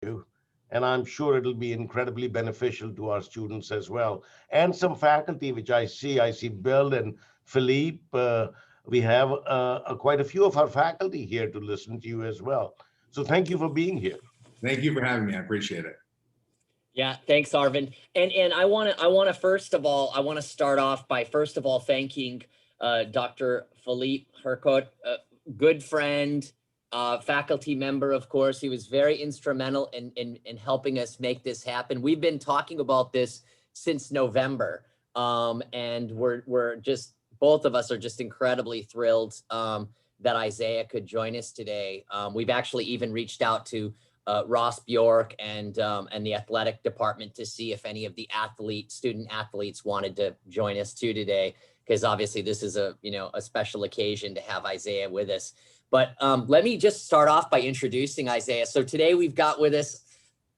you. And I'm sure it'll be incredibly beneficial to our students as well. And some faculty, which I see Bill and Philippe. We have quite a few of our faculty here to listen to you as well. So thank you for being here. Thank you for having me. I appreciate it. Yeah, thanks, Arvind. And I want to first of all, I want to start off by first of all thanking Dr. Philippe Hercot, good friend, faculty member, of course. He was very instrumental in helping us make this happen. We've been talking about this since November, and we're just, both of us are just incredibly thrilled that Isaiah could join us today. We've actually even reached out to Ross Bjork and the athletic department to see if any of the student athletes wanted to join us too today, because obviously this is a special occasion to have Isaiah with us. But let me just start off by introducing Isaiah. So today we've got with us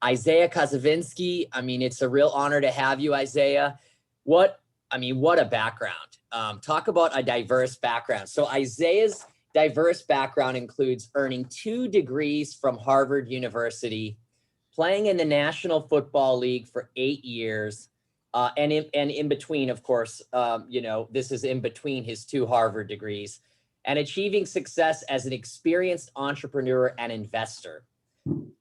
Isaiah Kacyvenski. I mean, it's a real honor to have you, Isaiah. What a background. Talk about a diverse background. So Isaiah's diverse background includes earning 2 degrees from Harvard University, playing in the National Football League for 8 years, and in between, of course, this is in between his 2 Harvard degrees, and achieving success as an experienced entrepreneur and investor.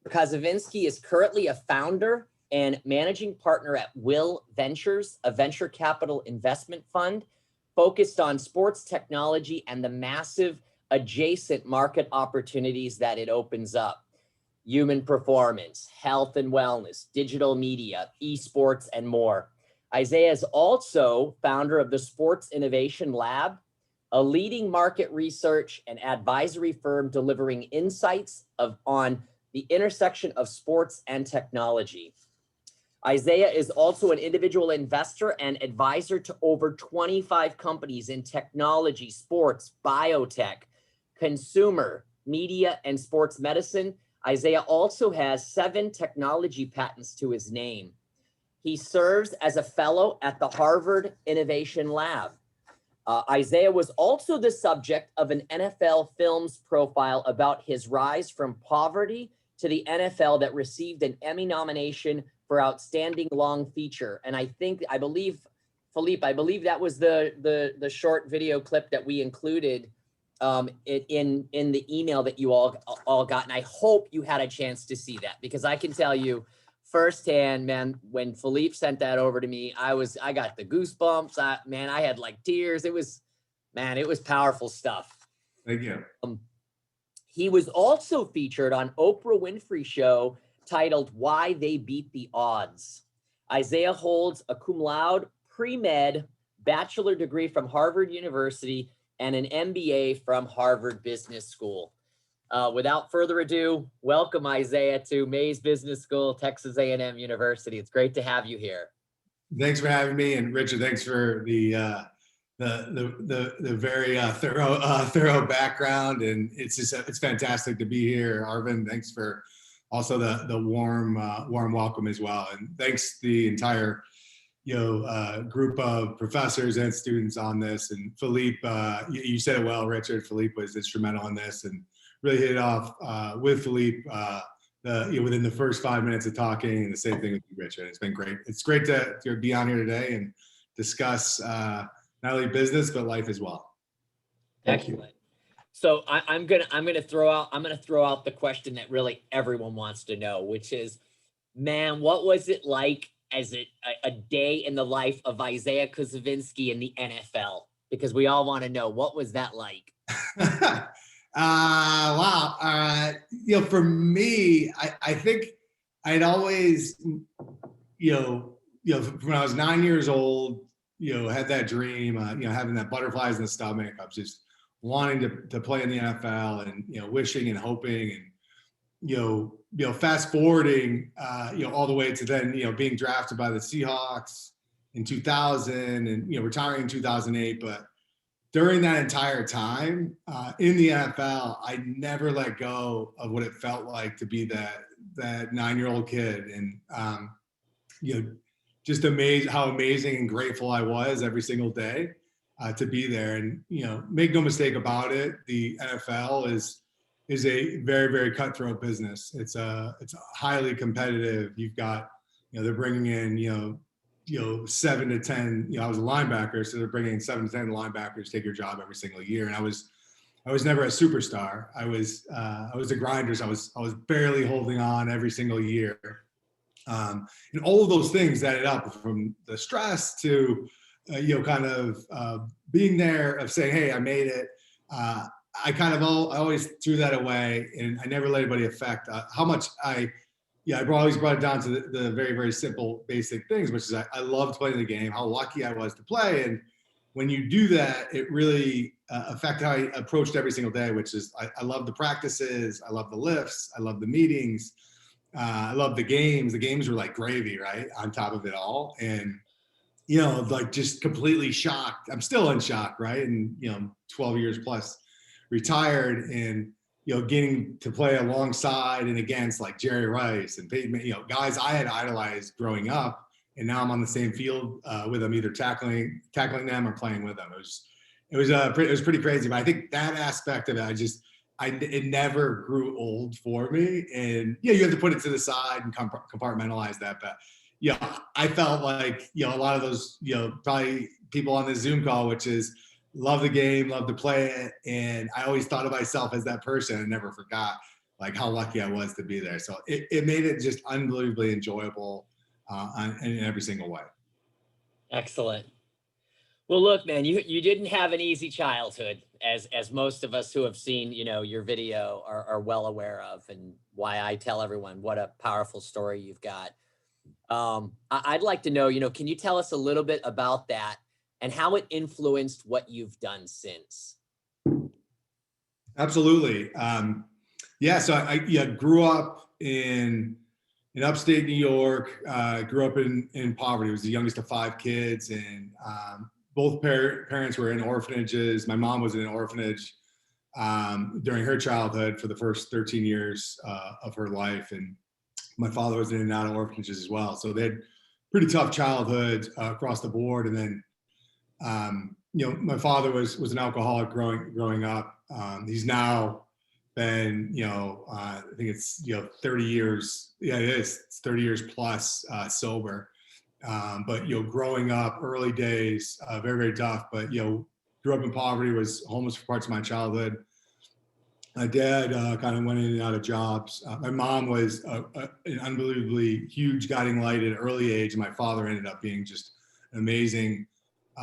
Kacyvenski is currently a founder and managing partner at Will Ventures, a venture capital investment fund focused on sports technology and the massive adjacent market opportunities that it opens up: human performance, health and wellness, digital media, esports, and more. Isaiah is also founder of the Sports Innovation Lab, a leading market research and advisory firm delivering insights on the intersection of sports and technology. Isaiah is also an individual investor and advisor to over 25 companies in technology, sports, biotech, consumer, media, and sports medicine. Isaiah also has 7 technology patents to his name. He serves as a fellow at the Harvard Innovation Lab. Isaiah was also the subject of an NFL Films profile about his rise from poverty to the NFL that received an Emmy nomination for Outstanding Long Feature. And I believe, Philippe, that was the short video clip that we included in the email that you all got. And I hope you had a chance to see that, because I can tell you firsthand, man, when Philippe sent that over to me, I got the goosebumps. I had like tears. It was powerful stuff. Thank you. He was also featured on Oprah Winfrey Show titled "Why They Beat the Odds." Isaiah holds a cum laude pre-med bachelor degree from Harvard University and an MBA from Harvard Business School. Without further ado, welcome Isaiah to Mays Business School, Texas A&M University. It's great to have you here. Thanks for having me, and Richard, thanks for the very thorough background, and it's fantastic to be here. Arvind, thanks for also the warm welcome as well, and thanks the entire group of professors and students on this. And Philippe, you said it well, Richard. Philippe was instrumental in this and really hit it off with Philippe within the first 5 minutes of talking, and the same thing with you, Richard. It's been great. It's great to be on here today and discuss not only business but life as well. Excellent. So I'm gonna throw out the question that really everyone wants to know, which is, man, what was it like as a day in the life of Isaiah Kacyvenski in the NFL? Because we all want to know, what was that like? Wow. For me, I think I'd always, when I was 9 years old, had that dream, having that butterflies in the stomach. I was just wanting to play in the NFL, and, wishing and hoping, and, fast forwarding, all the way to then, being drafted by the Seahawks in 2000 and, retiring in 2008. But during that entire time in the NFL, I never let go of what it felt like to be that 9-year-old kid. And, just how amazing and grateful I was every single day to be there. And, make no mistake about it, the NFL is is a very, very cutthroat business. It's highly competitive. You've got, they're bringing in, 7 to 10, I was a linebacker, so they're bringing in 7 to 10 linebackers to take your job every single year. And I was never a superstar. I was a grinder. So I was barely holding on every single year. And all of those things added up, from the stress to, kind of being there, of saying, hey, I made it. I always threw that away, and I never let anybody affect how much I always brought it down to the very, very simple, basic things, which is I loved playing the game, how lucky I was to play. And when you do that, it really affected how I approached every single day, which is I love the practices, I love the lifts, I love the meetings, I love the games. The games were like gravy, right, on top of it all. And, like just completely shocked. I'm still in shock, right? And, 12 years plus retired, and, getting to play alongside and against like Jerry Rice and Peyton, guys I had idolized growing up. And now I'm on the same field with them, either tackling them or playing with them. It was pretty crazy. But I think that aspect of it, it never grew old for me. And you have to put it to the side and compartmentalize that. But I felt like, a lot of those, probably people on this Zoom call, which is love the game, love to play it. And I always thought of myself as that person and never forgot like how lucky I was to be there. So it made it just unbelievably enjoyable in every single way. Excellent. Well, look, man, you didn't have an easy childhood, as most of us who have seen, your video are well aware of, and why I tell everyone what a powerful story you've got. I'd like to know, can you tell us a little bit about that and how it influenced what you've done since? Absolutely. So I grew up in upstate New York, grew up in poverty. I was the youngest of 5 kids, and both parents were in orphanages. My mom was in an orphanage during her childhood for the first 13 years of her life. And my father was in and out of orphanages as well. So they had pretty tough childhoods across the board. And then, my father was an alcoholic growing up. He's now been, I think it's, 30 years. Yeah, it is. It's 30 years plus sober. But, growing up, early days, very, very tough. But, grew up in poverty, was homeless for parts of my childhood. My dad kind of went in and out of jobs. My mom was an unbelievably huge guiding light at an early age. And my father ended up being just an amazing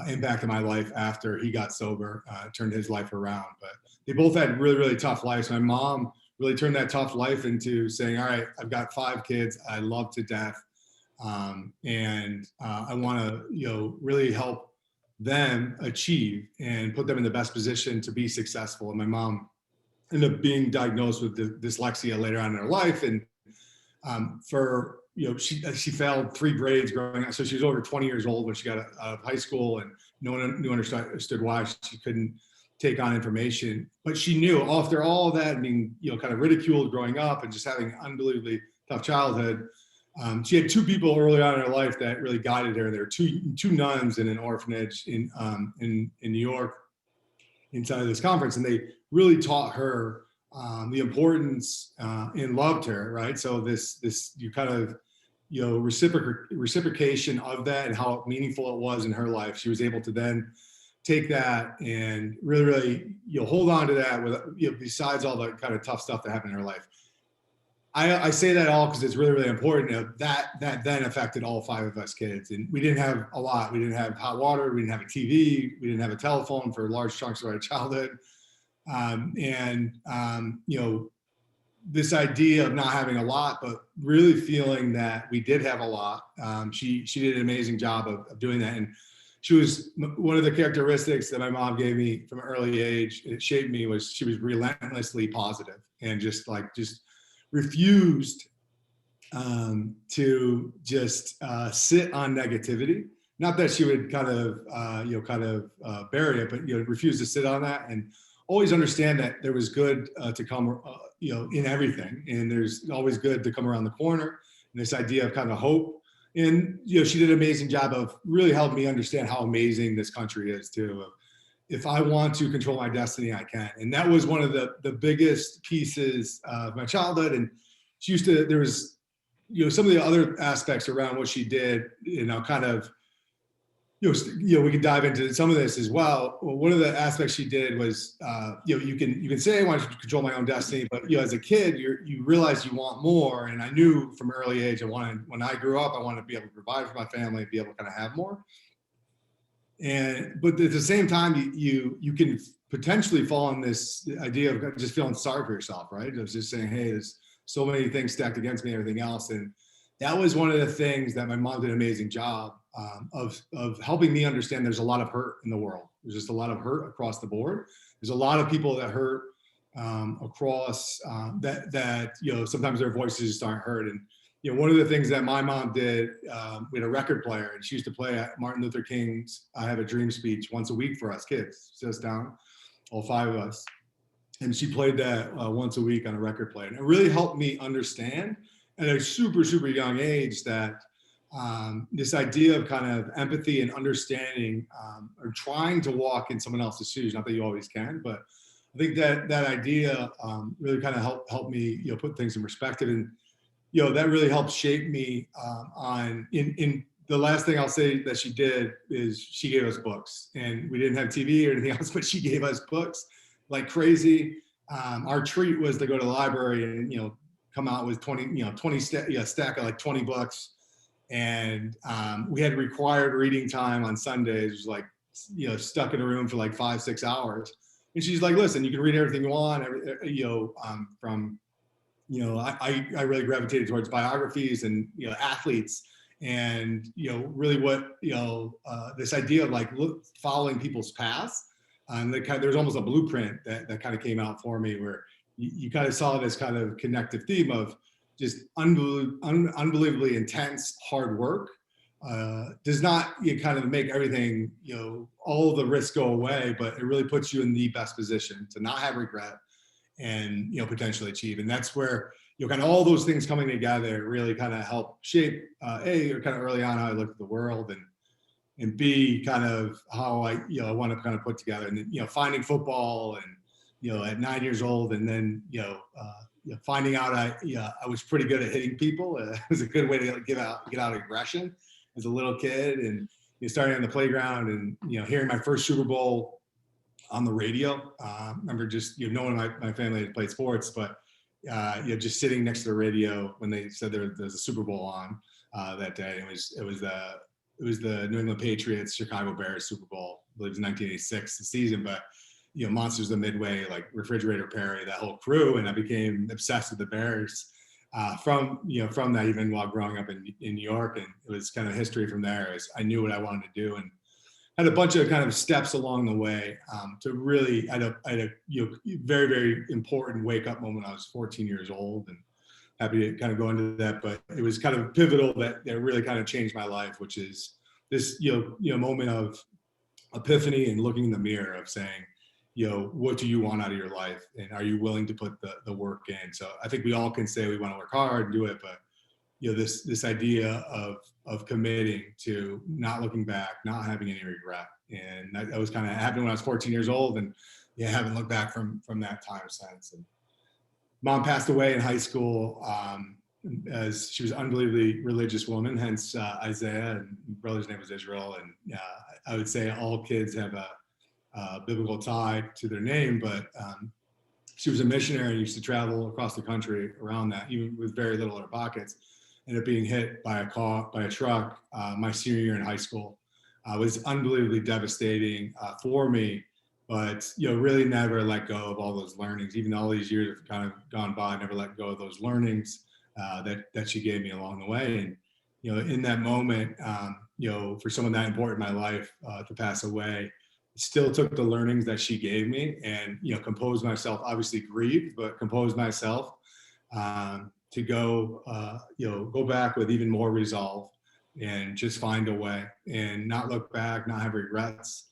impact on my life after he got sober, turned his life around. But they both had really, really tough lives. My mom really turned that tough life into saying, all right, I've got 5 kids I love to death. And I want to, really help them achieve and put them in the best position to be successful. And my mom ended up being diagnosed with dyslexia later on in her life. And she failed 3 grades growing up. So she was over 20 years old when she got out of high school, and no one understood why she couldn't take on information. But she knew after all of that, being, kind of ridiculed growing up and just having an unbelievably tough childhood, she had 2 people early on in her life that really guided her. There were two nuns in an orphanage in New York inside of this conference, and they really taught her the importance and loved her, right? So this you kind of, reciprocation of that and how meaningful it was in her life. She was able to then take that and really, really, hold on to that with, besides all the kind of tough stuff that happened in her life. I say that all because it's really, really important. That then affected all 5 of us kids. And we didn't have a lot. We didn't have hot water. We didn't have a TV. We didn't have a telephone for large chunks of our childhood. This idea of not having a lot, but really feeling that we did have a lot. She did an amazing job of doing that. And she was, one of the characteristics that my mom gave me from an early age, it shaped me, was she was relentlessly positive and just refused to just sit on negativity. Not that she would kind of bury it, but refuse to sit on that, and always understand that there was good to come in everything, and there's always good to come around the corner. And this idea of kind of hope, and she did an amazing job of really helping me understand how amazing this country is too. if I want to control my destiny, I can. And that was one of the biggest pieces of my childhood. And she used to, there was, some of the other aspects around what she did, kind of, we could dive into some of this as well. One of the aspects she did was, you can say I want to control my own destiny, but as a kid, you realize you want more. And I knew from an early age, when I grew up, I wanted to be able to provide for my family, be able to kind of have more. But at the same time, you can potentially fall in this idea of just feeling sorry for yourself, right? Of just saying, hey, there's so many things stacked against me and everything else. And that was one of the things that my mom did an amazing job of helping me understand. There's a lot of hurt in the world. There's just a lot of hurt across the board. There's a lot of people that hurt across that sometimes their voices just aren't heard. And one of the things that my mom did, we had a record player, and she used to play at Martin Luther King's "I Have a Dream" speech once a week for us kids, sit us down, all 5 of us, and she played that once a week on a record player. And it really helped me understand at a super, super young age that this idea of kind of empathy and understanding, or trying to walk in someone else's shoes, not that you always can, but I think that idea really kind of helped me, put things in perspective. And that really helped shape me in the last thing I'll say that she did is she gave us books, and we didn't have TV or anything else, but she gave us books like crazy. Our treat was to go to the library and, come out with 20 stack of like 20 books. And we had required reading time on Sundays. It was like, stuck in a room for like 5-6 hours. And she's like, listen, you can read everything you want, from I really gravitated towards biographies and, athletes, and, really what, this idea of like following people's paths. And there's almost a blueprint that kind of came out for me, where you kind of saw this kind of connective theme of just unbelievably intense hard work. Does not kind of make everything, all the risks go away, but it really puts you in the best position to not have regret and, potentially achieve. And that's where, kind of all those things coming together really kind of help shape, A, or kind of early on how I looked at the world, and B, kind of how I want to kind of put together, and, finding football and, at 9 years old, and then, finding out I was pretty good at hitting people. It was a good way to get out aggression as a little kid, and starting on the playground, and, hearing my first Super Bowl on the radio. Remember just, knowing my family had played sports, but just sitting next to the radio when they said there's a Super Bowl on that day. It was the New England Patriots Chicago Bears Super Bowl. I believe it was 1986 the season, but Monsters of Midway, like Refrigerator Perry, that whole crew, and I became obsessed with the Bears from that, even while growing up in New York. And it was kind of history from there, as I knew what I wanted to do, and had a bunch of kind of steps along the way to really, I had a very, very important wake up moment. I was 14 years old, and happy to kind of go into that, but it was kind of pivotal that really kind of changed my life, which is this moment of epiphany and looking in the mirror of saying, what do you want out of your life, and are you willing to put the work in? So I think we all can say we want to work hard and do it, but this idea of committing to not looking back, not having any regret. And that was kind of happened when I was 14 years old, and haven't looked back from that time since. And Mom passed away in high school, as she was an unbelievably religious woman, hence Isaiah, and brother's name was Israel. And I would say all kids have a biblical tie to their name, but she was a missionary and used to travel across the country around that, even with very little in her pockets. Ended up being hit by a truck my senior year in high school. Was unbelievably devastating for me, but really never let go of all those learnings. Even all these years have kind of gone by, never let go of those learnings that she gave me along the way. And in that moment, for someone that important in my life to pass away, still took the learnings that she gave me and composed myself. Obviously grieved, but composed myself to go back with even more resolve, and just find a way and not look back, not have regrets,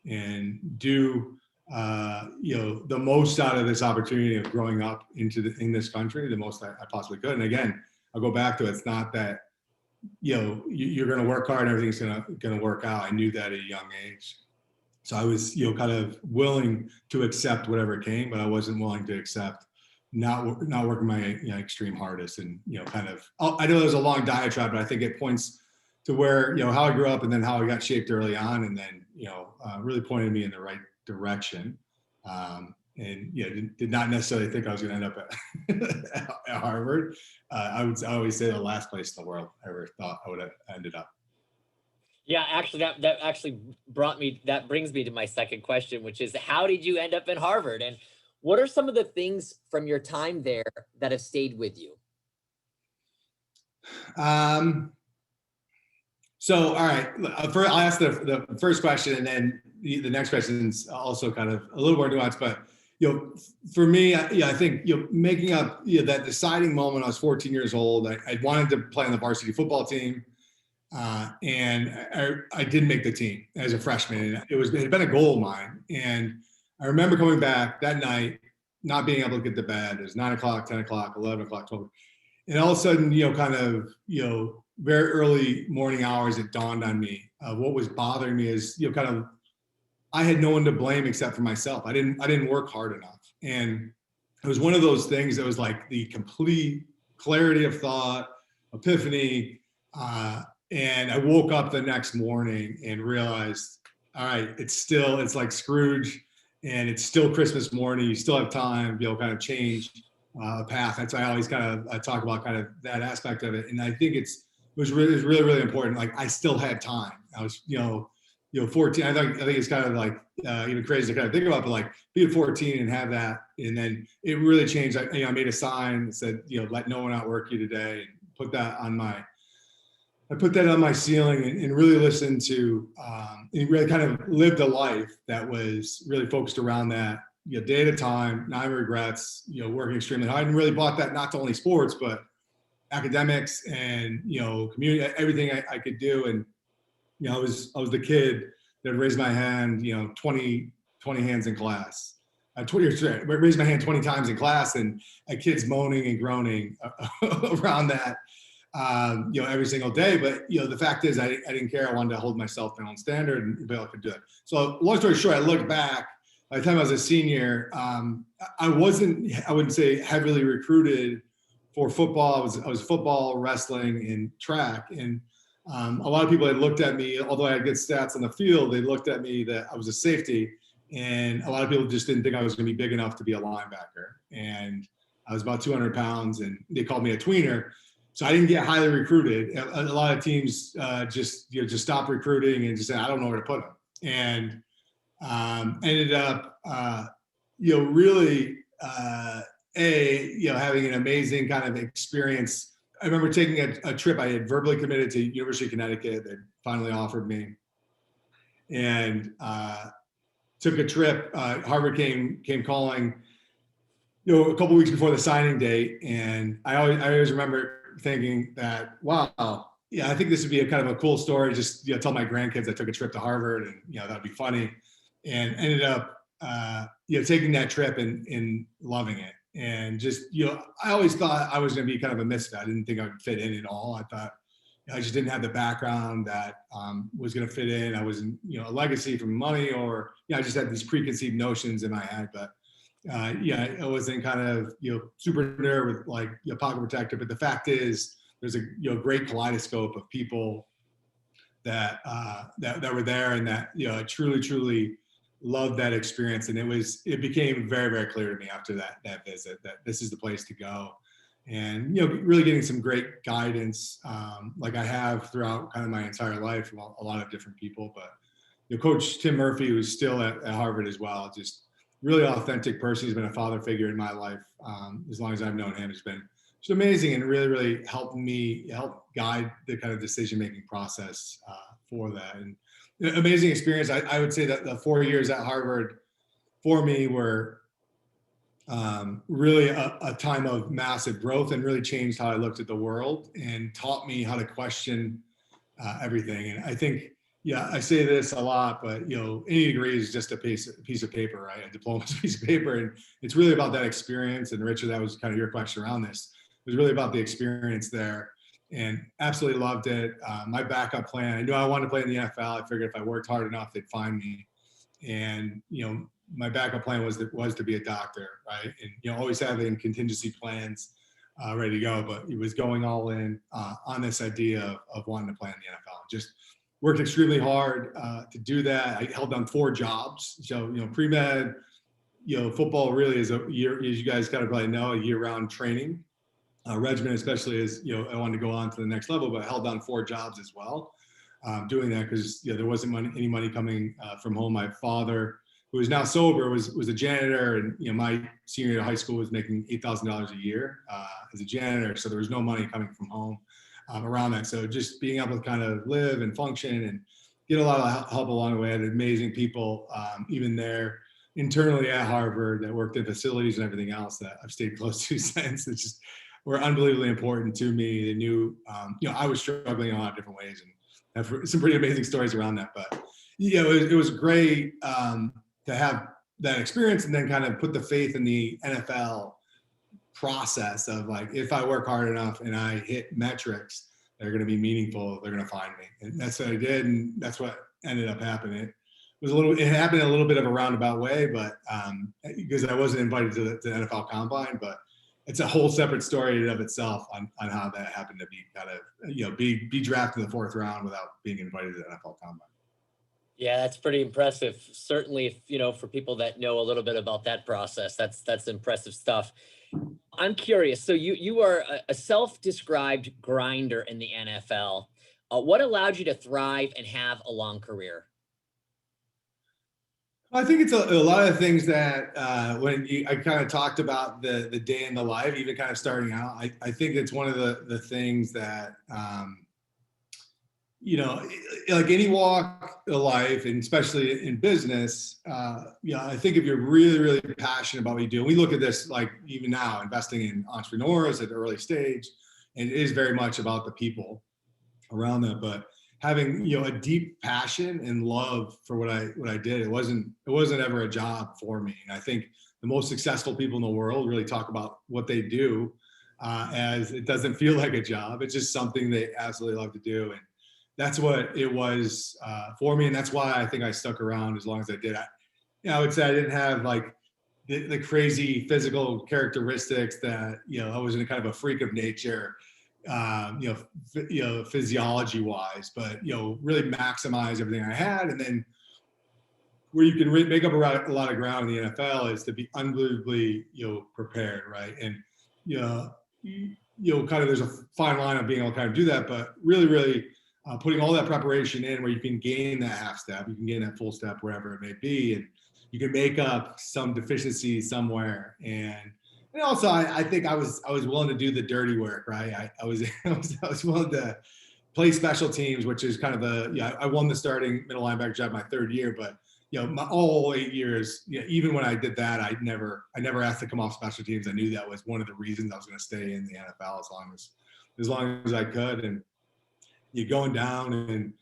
and do the most out of this opportunity of growing up in this country, the most I possibly could. And again, I'll go back to it. It's not that you're going to work hard and everything's going to work out. I knew that at a young age. So I was, kind of willing to accept whatever came, but I wasn't willing to accept not working my extreme hardest. And kind of, I know there's a long diatribe, but I think it points to where how I grew up, and then how I got shaped early on, and then really pointed me in the right direction. And did not necessarily think I was going to end up at Harvard. I always say the last place in the world I ever thought I would have ended up. Yeah, actually, that actually brings me to my second question, which is, how did you end up in Harvard, and what are some of the things from your time there that have stayed with you? So, all right, I'll ask the first question, and then the next question is also kind of a little more nuanced. But for me, I think making up that deciding moment. I was 14 years old. I wanted to play on the varsity football team, and I didn't make the team as a freshman. And it had been a goal of mine. And I remember coming back that night, not being able to get to bed. It was 9 o'clock, 10 o'clock, 11 o'clock, 12. And all of a sudden, kind of, very early morning hours, it dawned on me what was bothering me is, kind of, I had no one to blame except for myself. I didn't work hard enough. And it was one of those things that was like the complete clarity of thought, epiphany. And I woke up the next morning and realized, all right, it's like Scrooge, and it's still Christmas morning. You still have time, kind of change a path. That's why I always kind of talk about kind of that aspect of it. And I think it was really, really important. Like, I still had time. I was, 14. I think it's kind of like even crazy to kind of think about, but like being 14 and have that, and then it really changed. I made a sign that said, let no one outwork you today, and put that on my ceiling, and really listened to, and really kind of lived a life that was really focused around that. Day at a time, no regrets, working extremely hard, and really bought that not to only sports, but academics and, community, everything I could do. And, I was the kid that raised my hand, 20 hands in class. Raised my hand 20 times in class, and kids moaning and groaning around that, every single day. But, the fact is, I didn't care. I wanted to hold myself to my own standard, and be able to do it. So long story short, I look back, by the time I was a senior, I wouldn't say heavily recruited for football. I was football, wrestling, and track. And a lot of people had looked at me, although I had good stats on the field, they looked at me that I was a safety. And a lot of people just didn't think I was going to be big enough to be a linebacker. And I was about 200 pounds, and they called me a tweener. So I didn't get highly recruited. A lot of teams just stopped recruiting and just said, I don't know where to put them. And ended up, really, having an amazing kind of experience. I remember taking a trip. I had verbally committed to University of Connecticut. They finally offered me, and took a trip. Harvard came calling, a couple weeks before the signing date, and I always remember thinking that, wow, yeah, I think this would be a kind of a cool story. Just tell my grandkids I took a trip to Harvard, and that'd be funny. And ended up, taking that trip and loving it. And just, I always thought I was going to be kind of a misfit. I didn't think I would fit in at all. I thought I just didn't have the background that was going to fit in. I wasn't, a legacy from money, or, I just had these preconceived notions in my head. But I wasn't kind of, super nerd with like, pocket protector. But the fact is, there's a great kaleidoscope of people that were there, and that truly loved that experience. And it became very, very clear to me after that visit that this is the place to go. And really getting some great guidance, like I have throughout kind of my entire life from a lot of different people. But Coach Tim Murphy, who's still at Harvard as well, just really authentic person. He's been a father figure in my life as long as I've known him. He's been just amazing, and really help guide the kind of decision-making process for that. And amazing experience. I would say that the 4 years at Harvard for me were really a time of massive growth, and really changed how I looked at the world, and taught me how to question everything. And I think, I say this a lot, but any degree is just a piece of paper, right? A diploma is a piece of paper, and it's really about that experience. And Richard, that was kind of your question around this. It was really about the experience there, and absolutely loved it. My backup plan, I knew I wanted to play in the NFL. I figured if I worked hard enough, they'd find me. And, my backup plan was to be a doctor, right? And, always having contingency plans ready to go, but it was going all in on this idea of wanting to play in the NFL. Just worked extremely hard to do that. I held down 4 jobs. So, pre-med, football really is a year, as you guys kind of probably know, a year-round training regimen, especially as, I wanted to go on to the next level, but I held down 4 jobs as well. Doing that because there wasn't any money coming from home. My father, who is now sober, was a janitor, and my senior year of high school was making $8,000 a year as a janitor, so there was no money coming from home around that. So just being able to kind of live and function and get a lot of help along the way. I had amazing people, even there internally at Harvard, that worked in facilities and everything else that I've stayed close to since. It's just were unbelievably important to me. They knew, I was struggling in a lot of different ways, and have some pretty amazing stories around that. But it was great to have that experience, and then kind of put the faith in the NFL process of like, if I work hard enough and I hit metrics that are going to be meaningful, they're going to find me. And that's what I did, and that's what ended up happening. It happened in a little bit of a roundabout way, but because I wasn't invited to the NFL Combine, but it's a whole separate story in and of itself on how that happened to be kind of, be drafted in the 4th round without being invited to the NFL Combine. Yeah, that's pretty impressive. Certainly, for people that know a little bit about that process, that's impressive stuff. I'm curious. So you are a self-described grinder in the NFL. What allowed you to thrive and have a long career? I think it's a lot of things that I kind of talked about the day in the life, even kind of starting out. I think it's one of the things that, like any walk of life, and especially in business, I think if you're really, really passionate about what you do, and we look at this like even now, investing in entrepreneurs at the early stage, and it is very much about the people around them, but having a deep passion and love for what I did, it wasn't ever a job for me. And I think the most successful people in the world really talk about what they do as it doesn't feel like a job. It's just something they absolutely love to do, and that's what it was for me. And that's why I think I stuck around as long as I did. I would say I didn't have like the crazy physical characteristics that I was in kind of a freak of nature. Physiology wise, but really maximize everything I had. And then where you can make up a lot of ground in the NFL is to be unbelievably prepared, right? And kind of there's a fine line of being able to kind of do that, but really putting all that preparation in where you can gain that half step, you can gain that full step wherever it may be, and you can make up some deficiency somewhere. And also, I think I was willing to do the dirty work, right? I was willing to play special teams, which is kind of I won the starting middle linebacker job my 3rd year, but my all 8 years, even when I did that, I never asked to come off special teams. I knew that was one of the reasons I was going to stay in the NFL as long as I could. And you're going down and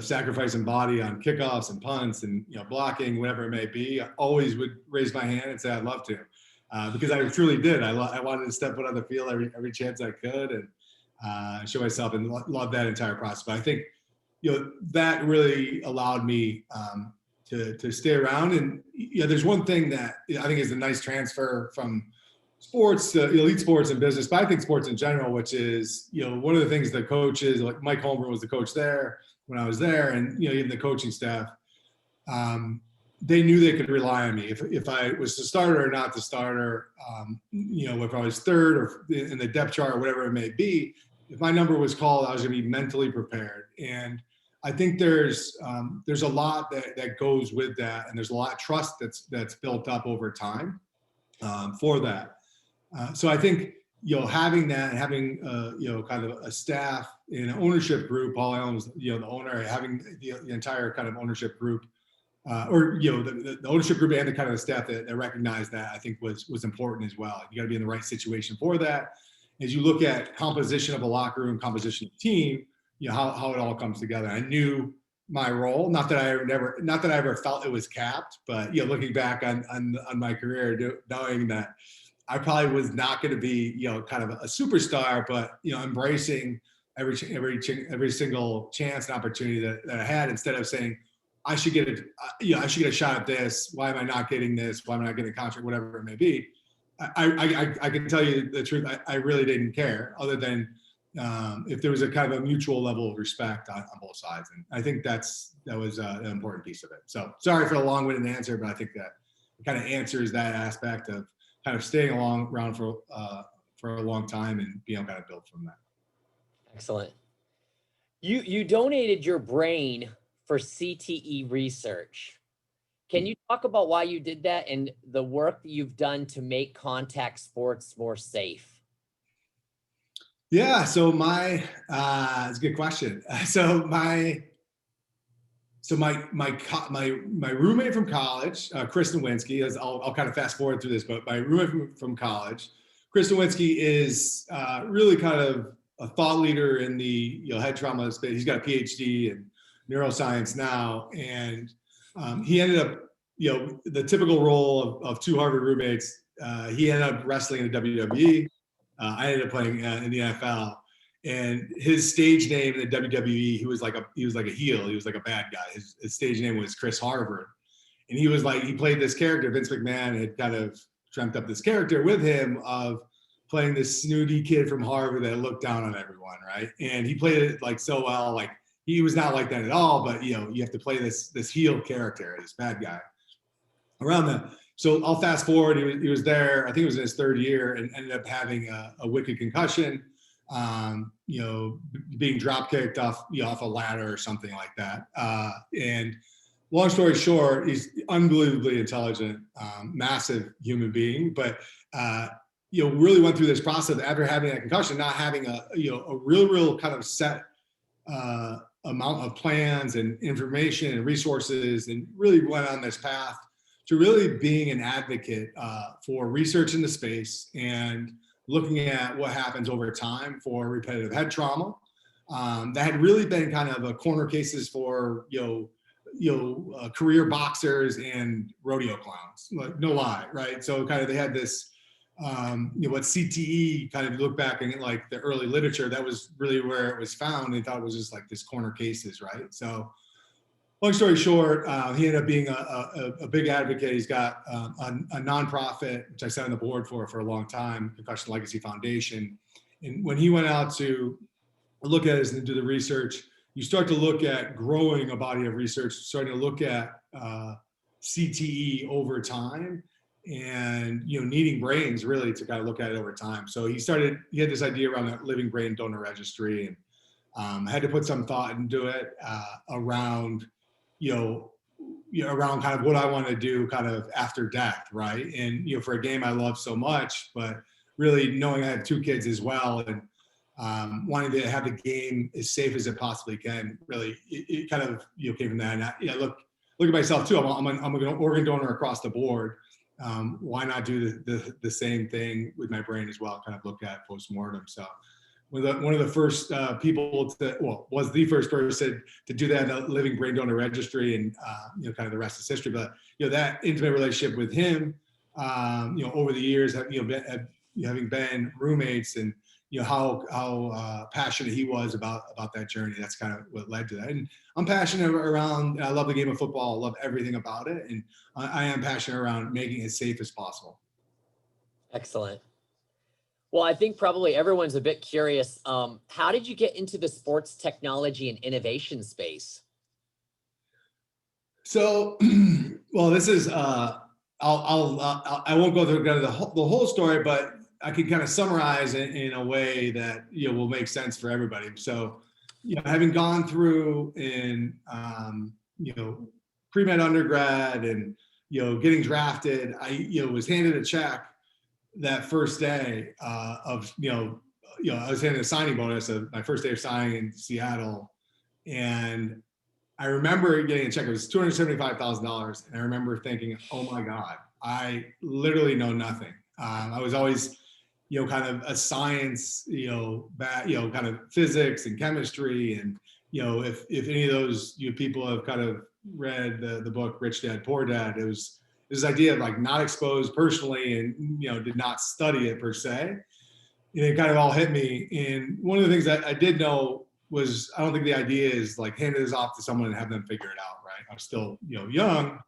sacrificing body on kickoffs and punts and blocking, whatever it may be. I always would raise my hand and say I'd love to. Because I truly did. I wanted to step foot on the field every chance I could and show myself, and love that entire process. But I think that really allowed me to stay around. And there's one thing that I think is a nice transfer from sports to elite sports and business, but I think sports in general, which is one of the things that coaches like Mike Holmgren was the coach there when I was there, and even the coaching staff. They knew they could rely on me if I was the starter or not the starter. If I was 3rd or in the depth chart or whatever it may be, if my number was called, I was going to be mentally prepared. And I think there's a lot that goes with that, and there's a lot of trust that's built up over time for that. So I think having that, and having kind of a staff and an ownership group. Paul Allen's the owner, having the entire kind of ownership group. The ownership group and the kind of the staff that recognized that, I think was important as well. You got to be in the right situation for that. As you look at composition of a locker room, composition of team, how it all comes together. I knew my role, not that I ever felt it was capped, but looking back on my career, knowing that I probably was not going to be kind of a superstar, but embracing every single chance and opportunity that I had, instead of saying, I should get I should get a shot at this. Why am I not getting this? Why am I not getting a contract? Whatever it may be. I can tell you the truth. I really didn't care, other than if there was a kind of a mutual level of respect on both sides. And I think that was an important piece of it. So sorry for the long-winded answer, but I think that it kind of answers that aspect of kind of staying around for a long time and being able to kind of build from that. Excellent. You donated your brain for CTE research. Can you talk about why you did that and the work that you've done to make contact sports more safe? Yeah, so it's a good question. So my roommate from college, Kacyvenski, I'll kind of fast forward through this, but my roommate from college, Kacyvenski, is really kind of a thought leader in the head trauma space. He's got a PhD in neuroscience now, and he ended up, the typical role of two Harvard roommates. He ended up wrestling in the WWE. I ended up playing in the NFL, and his stage name in the WWE, he was like a heel. He was like a bad guy. His stage name was Chris Harvard, and he played this character. Vince McMahon had kind of dreamt up this character with him of playing this snooty kid from Harvard that looked down on everyone, right? And he played it like so well. Like, he was not like that at all, but you have to play this heel character, this bad guy around them. So I'll fast forward. He was there. I think it was in his third year, and ended up having a wicked concussion. Being drop kicked off a ladder or something like that. And long story short, he's unbelievably intelligent, massive human being, but really went through this process after having that concussion, not having a real kind of set amount of plans and information and resources, and really went on this path to really being an advocate for research in the space and looking at what happens over time for repetitive head trauma. That had really been kind of a corner cases for career boxers and rodeo clowns. Like, no lie, right? So kind of they had this what CTE, kind of look back in like the early literature, that was really where it was found. They thought it was just like this corner cases, right? So long story short, he ended up being a big advocate. He's got a nonprofit, which I sat on the board for a long time, Concussion Legacy Foundation. And when he went out to look at this and do the research, you start to look at growing a body of research, starting to look at CTE over time, and needing brains really to kind of look at it over time. So he had this idea around that living brain donor registry, and had to put some thought into it around around kind of what I want to do kind of after death, right? And for a game I love so much, but really knowing I have two kids as well, and wanting to have the game as safe as it possibly can, really it kind of came from that. And I look at myself too. I'm an organ donor across the board. Why not do the same thing with my brain as well? Kind of look at postmortem. So one of the first people was the first person to do that in the living brain donor registry, and kind of the rest is history. But that intimate relationship with him, over the years, having been roommates, and how passionate he was about that journey. That's kind of what led to that. And I'm passionate around. I love the game of football. I love everything about it, and I am passionate around making it as safe as possible. Excellent. Well, I think probably everyone's a bit curious. How did you get into the sports technology and innovation space? So, well, this is I won't go through the whole story, but I can kind of summarize it in a way that will make sense for everybody. So, having gone through in pre-med undergrad and getting drafted, I was handed a check that first day I was handed a signing bonus of my first day of signing in Seattle, and I remember getting a check. It was $275,000, and I remember thinking, "Oh my God, I literally know nothing." I was always, kind of a science, kind of physics and chemistry, and if any of those people have kind of read the book Rich Dad Poor Dad, it was this idea of like not exposed personally, and did not study it per se. And it kind of all hit me. And one of the things that I did know I don't think the idea is like hand this off to someone and have them figure it out, right? I'm still, young.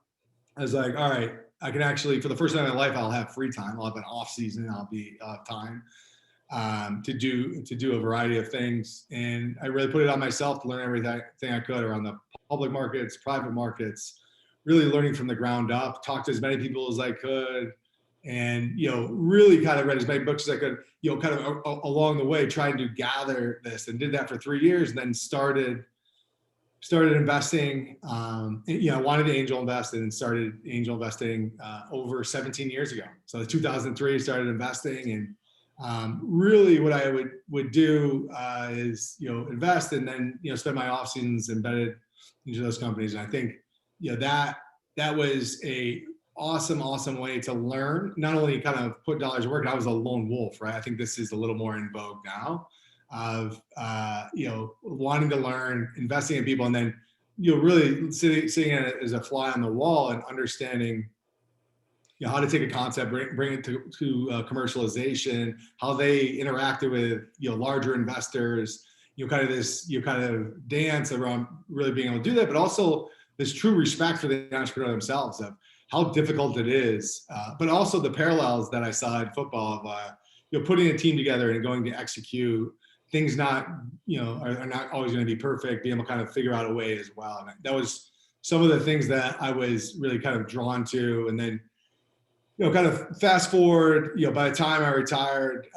I was like, all right, I can actually, for the first time in my life, I'll have free time. I'll have an off season. I'll have time to do a variety of things. And I really put it on myself to learn everything I could around the public markets, private markets, really learning from the ground up, talk to as many people as I could, and, really kind of read as many books as I could, kind of along the way, trying to gather this, and did that for 3 years, and then started investing. I wanted to angel invest, and started angel investing over 17 years ago. So in 2003, started investing, and really what I would do is, invest, and then, spend my off seasons embedded into those companies. And I think, that was a awesome way to learn, not only kind of put dollars to work. I was a lone wolf, right? I think this is a little more in vogue now, of wanting to learn, investing in people, and then really sitting as a fly on the wall and understanding how to take a concept, bring it to commercialization, how they interacted with larger investors, kind of dance around really being able to do that, but also this true respect for the entrepreneur themselves, of how difficult it is, but also the parallels that I saw in football of putting a team together and going to execute things. Not are not always going to be perfect, being able to kind of figure out a way as well. And that was some of the things that I was really kind of drawn to. And then kind of fast forward, by the time I retired,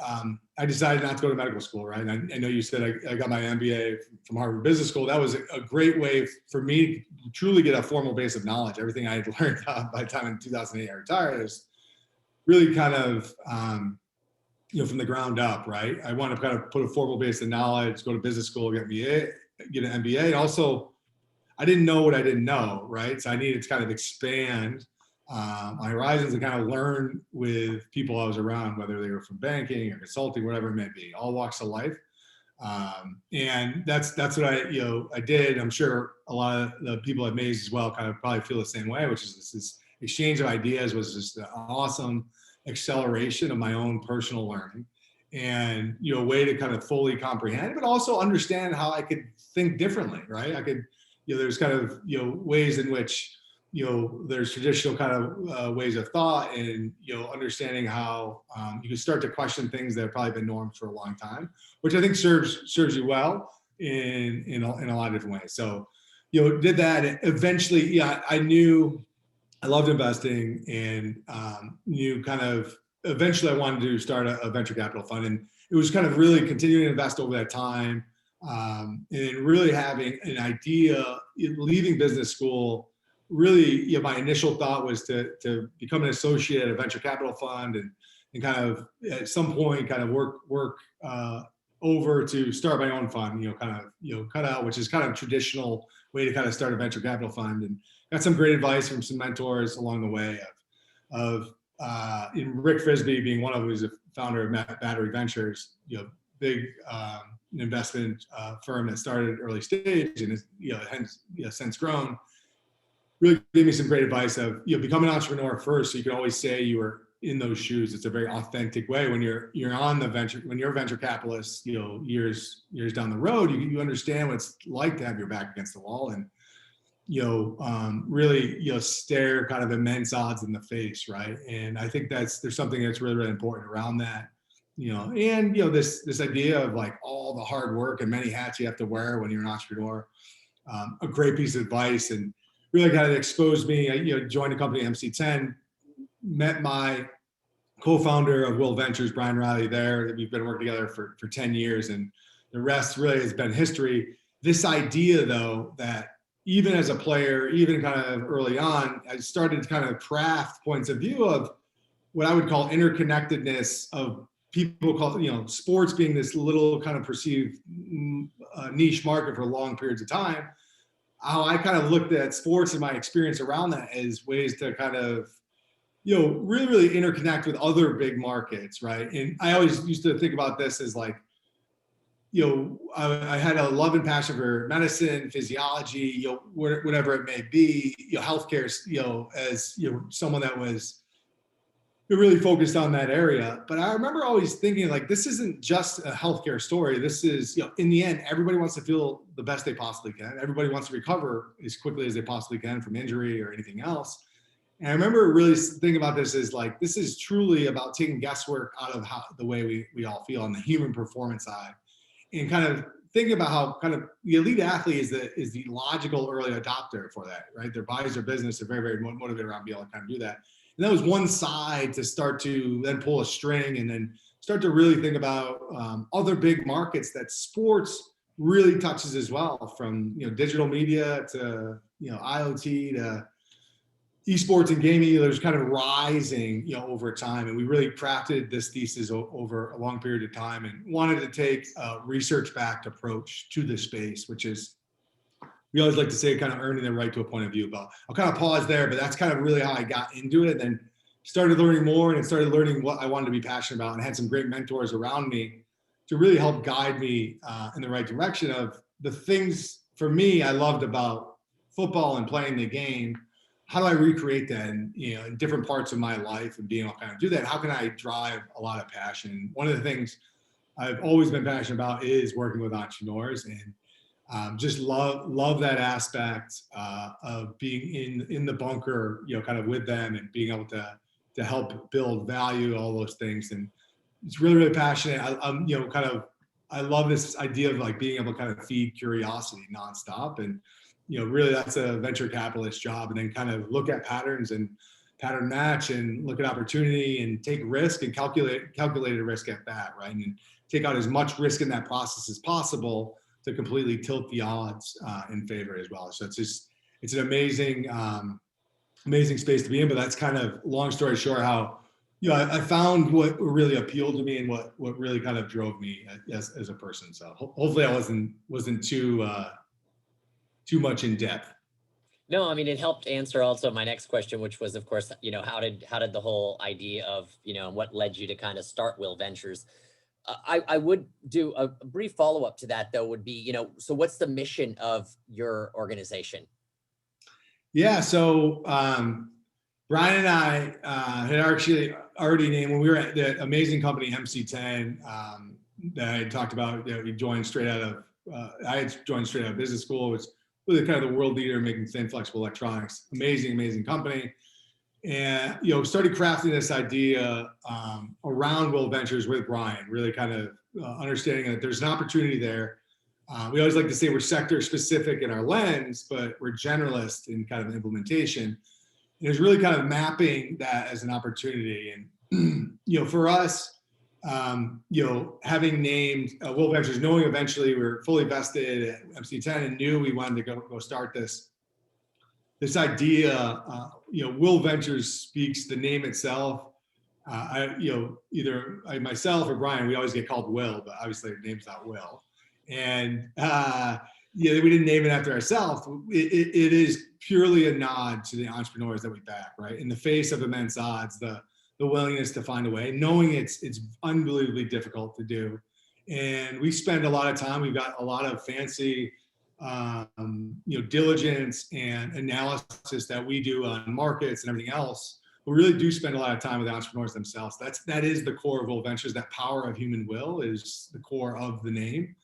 I decided not to go to medical school, right? And I know you said I got my MBA from Harvard Business School. That was a great way for me to truly get a formal base of knowledge. Everything I had learned by the time in 2008 I retired is really kind of, from the ground up, right? I want to kind of put a formal base of knowledge, go to business school, get an MBA. And also, I didn't know what I didn't know, right? So I needed to kind of expand my horizons and kind of learn with people I was around, whether they were from banking or consulting, whatever it may be, all walks of life. And that's what I did. I'm sure a lot of the people at Maze as well kind of probably feel the same way, which is this exchange of ideas was just an awesome acceleration of my own personal learning, and a way to kind of fully comprehend, but also understand how I could think differently, right? I could, there's kind of ways in which there's traditional kind of ways of thought, and understanding how you can start to question things that have probably been norms for a long time, which I think serves you well in a lot of different ways. So did that, and eventually, I knew I loved investing, and knew kind of eventually I wanted to start a venture capital fund, and it was kind of really continuing to invest over that time, and really having an idea, leaving business school. Really, my initial thought was to become an associate at a venture capital fund, and kind of at some point kind of work over to start my own fund, cut out, which is kind of traditional way to kind of start a venture capital fund, and got some great advice from some mentors along the way of Rick Frisbee being one of them, who's the founder of Battery Ventures, big investment firm that started at early stage and has since grown. Really gave me some great advice of, become an entrepreneur first. So you can always say you were in those shoes. It's a very authentic way when you're on the venture, when you're a venture capitalist, years down the road, you understand what it's like to have your back against the wall, and, really, stare kind of immense odds in the face. Right. And I think there's something that's really, really important around that, and, this idea of like all the hard work and many hats you have to wear when you're an entrepreneur. A great piece of advice, and really kind of exposed me. I joined a company, MC10, met my co-founder of Will Ventures, Brian Riley, there. We've been working together for 10 years, and the rest really has been history. This idea, though, that even as a player, even kind of early on, I started to kind of craft points of view of what I would call interconnectedness of people, call sports being this little kind of perceived niche market for long periods of time. How I kind of looked at sports and my experience around that as ways to kind of, really, really interconnect with other big markets, right? And I always used to think about this as like, I had a love and passion for medicine, physiology, whatever it may be, healthcare, as someone that was really focused on that area. But I remember always thinking, like, this isn't just a healthcare story. This is, in the end, everybody wants to feel the best they possibly can. Everybody wants to recover as quickly as they possibly can from injury or anything else. And I remember really thinking about this as like, this is truly about taking guesswork out of the way we all feel on the human performance side, and kind of thinking about how kind of the elite athlete is the logical early adopter for that, right? Their bodies, their business, they're very, very motivated around being able to kind of do that. And that was one side to start to then pull a string and then start to really think about other big markets that sports really touches as well, from digital media to IoT to esports and gaming. There's kind of rising over time, and we really crafted this thesis over a long period of time and wanted to take a research-backed approach to the space, which is, we always like to say, kind of earning the right to a point of view. But I'll kind of pause there, but that's kind of really how I got into it, and then started learning more and started learning what I wanted to be passionate about, and had some great mentors around me to really help guide me in the right direction of the things, for me, I loved about football and playing the game. How do I recreate that in different parts of my life and being able to kind of do that? How can I drive a lot of passion? One of the things I've always been passionate about is working with entrepreneurs, and just love that aspect of being in the bunker, kind of with them and being able to help build value, all those things. And it's really, really passionate. I'm I love this idea of like being able to kind of feed curiosity nonstop. And really that's a venture capitalist job, and then kind of look at patterns and pattern match and look at opportunity and take risk and calculated risk at that, right? And take out as much risk in that process as possible to completely tilt the odds in favor as well. So it's an amazing, amazing space to be in. But that's kind of, long story short, how I found what really appealed to me and what really kind of drove me as a person. So hopefully I wasn't too much in depth. No, I mean, it helped answer also my next question, which was, of course, how did the whole idea of, what led you to kind of start Will Ventures? I would do a brief follow-up to that, though, would be, so what's the mission of your organization? Yeah, so Brian and I had actually already named, when we were at the amazing company MC10 that I had talked about, we joined straight out of, I had joined straight out of business school. It was really kind of the world leader in making thin, flexible electronics. Amazing company. And, started crafting this idea around Will Ventures with Brian, really kind of understanding that there's an opportunity there. We always like to say we're sector specific in our lens, but we're generalist in kind of implementation. And it's really kind of mapping that as an opportunity. And, for us, having named Will Ventures, knowing eventually we were fully vested at MC10 and knew we wanted to go start this idea, Will Ventures speaks, the name itself. Either myself or Brian, we always get called Will, but obviously the name's not Will. And we didn't name it after ourselves. It is purely a nod to the entrepreneurs that we back, right? In the face of immense odds, the willingness to find a way, knowing it's unbelievably difficult to do. And we spend a lot of time, we've got a lot of fancy diligence and analysis that we do on markets and everything else. We really do spend a lot of time with entrepreneurs themselves. That is the core of Will Ventures. That power of human will is the core of the name.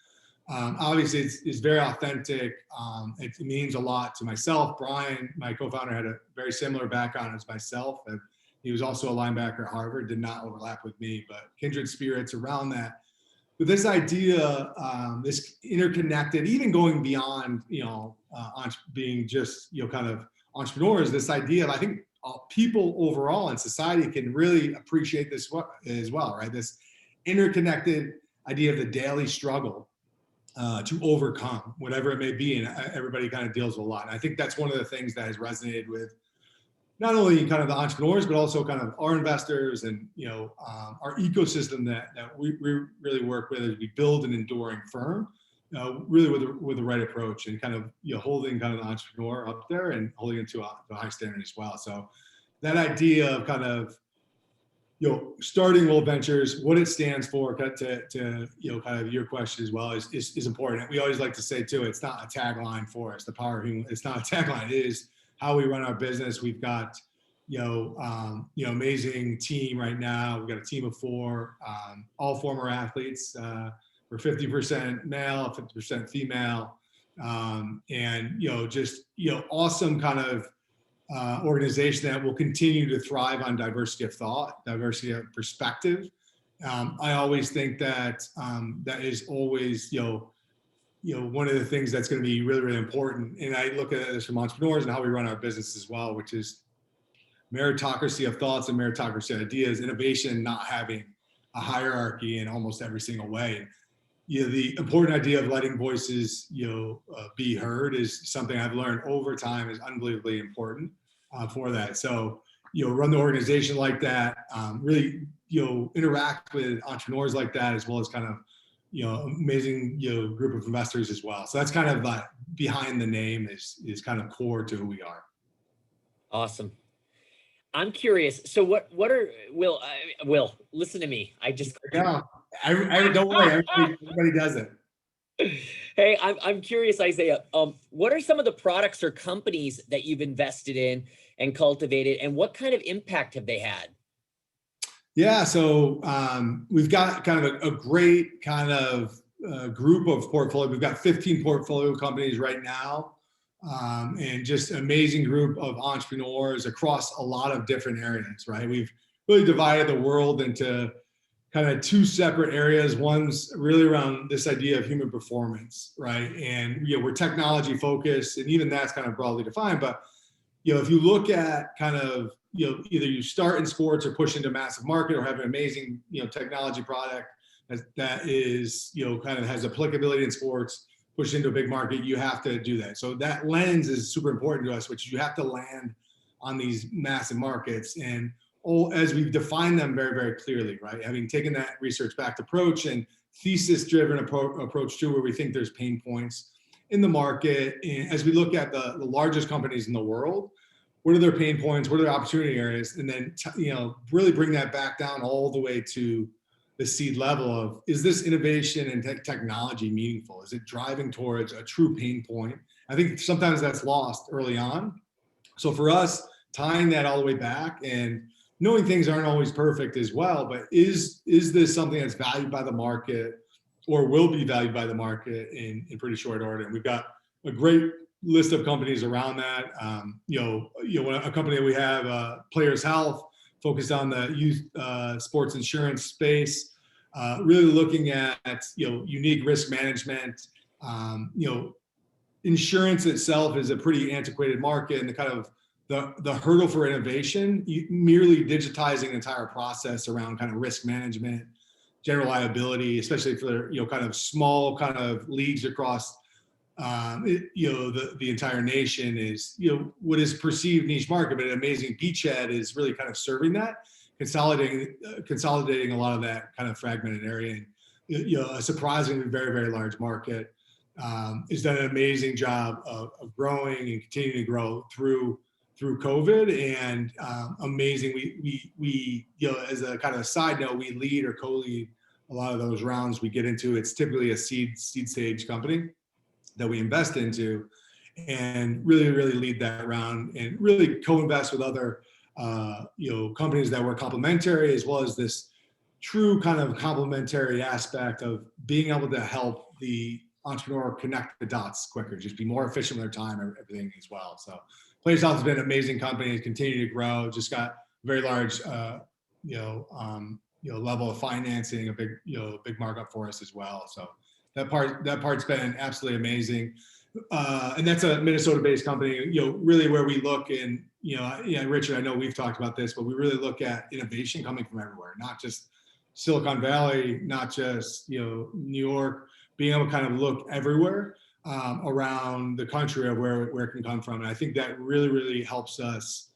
Obviously, it's very authentic. It means a lot to myself. Brian, my co-founder, had a very similar background as myself. He was also a linebacker at Harvard, did not overlap with me, but kindred spirits around that. But this idea, this interconnected, even going beyond, being just, kind of entrepreneurs, this idea of, I think people overall in society can really appreciate this as well, right? This interconnected idea of the daily struggle to overcome whatever it may be. And everybody kind of deals with a lot. And I think that's one of the things that has resonated with not only kind of the entrepreneurs, but also kind of our investors and, our ecosystem that we really work with as we build an enduring firm, really with the right approach and kind of, holding kind of the entrepreneur up there and holding it to a high standard as well. So that idea of kind of, starting Will Ventures, what it stands for, to kind of your question as well is important. We always like to say too, it's not a tagline for us, the power of human, it's not a tagline, it is how we run our business. We've got, amazing team right now. We've got a team of 4, all former athletes. We're 50% male, 50% female, and awesome kind of organization that will continue to thrive on diversity of thought, diversity of perspective. I always think that that is always one of the things that's going to be really, really important. And I look at this from entrepreneurs and how we run our business as well, which is meritocracy of thoughts and meritocracy of ideas, innovation, not having a hierarchy in almost every single way. The important idea of letting voices, be heard is something I've learned over time is unbelievably important for that. So, run the organization like that, really, interact with entrepreneurs like that, as well as kind of, amazing, group of investors as well. So that's kind of behind the name is kind of core to who we are. Awesome. I'm curious. So what are, Will, listen to me. I don't worry. Everybody does it. Hey, I'm curious, Isaiah. What are some of the products or companies that you've invested in and cultivated, and what kind of impact have they had? Yeah, so we've got kind of a great kind of group of portfolio. We've got 15 portfolio companies right now, and just an amazing group of entrepreneurs across a lot of different areas, right? We've really divided the world into kind of 2 separate areas. One's really around this idea of human performance, right? And we're technology focused, and even that's kind of broadly defined. But if you look at kind of either you start in sports or push into massive market, or have an amazing technology product that is kind of has applicability in sports, push into a big market, you have to do that. So that lens is super important to us, which you have to land on these massive markets. And as we've defined them very, very clearly, right? Having taken that research-backed approach and thesis-driven approach too, where we think there's pain points in the market. And as we look at the largest companies in the world, what are their pain points? What are their opportunity areas? And then, really bring that back down all the way to the seed level of, is this innovation and technology meaningful? Is it driving towards a true pain point? I think sometimes that's lost early on. So for us, tying that all the way back and knowing things aren't always perfect as well, but is this something that's valued by the market or will be valued by the market in pretty short order? And we've got a great list of companies around that. A company that we have, Players Health, focused on the youth sports insurance space, really looking at unique risk management. Insurance itself is a pretty antiquated market, and the kind of the hurdle for innovation, merely digitizing the entire process around kind of risk management, general liability, especially for kind of small kind of leagues across the entire nation, is what is perceived niche market, but an amazing beachhead is really kind of serving that, consolidating a lot of that kind of fragmented area. And a surprisingly very, very large market, has done an amazing job of growing and continuing to grow through COVID. And amazing, we as a kind of a side note, we lead or co-lead a lot of those rounds we get into. It's typically a seed stage company that we invest into, and really lead that round, and really co-invest with other companies that were complementary, as well as this true kind of complementary aspect of being able to help the entrepreneur connect the dots quicker, just be more efficient with their time and everything as well. So Players Health has been an amazing company, continue to grow, just got very large level of financing, a big markup for us as well. So that part's been absolutely amazing. And that's a Minnesota-based company, really where we look, and Richard, I know we've talked about this, but we really look at innovation coming from everywhere, not just Silicon Valley, not just New York, being able to kind of look everywhere around the country of where it can come from. And I think that really helps us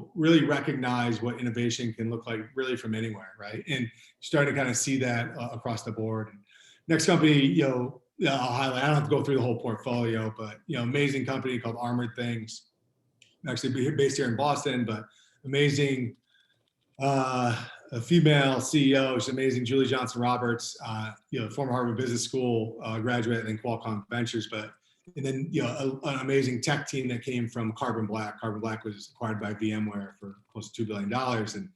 really recognize what innovation can look like really from anywhere, right? And starting to kind of see that across the board. Next company, I'll highlight, I don't have to go through the whole portfolio, but amazing company called Armored Things, actually based here in Boston, but amazing a female CEO. She's amazing, Julie Johnson Roberts, former Harvard Business School graduate and Qualcomm Ventures, but And then, an amazing tech team that came from Carbon Black. Carbon Black was acquired by VMware for close to $2 billion. And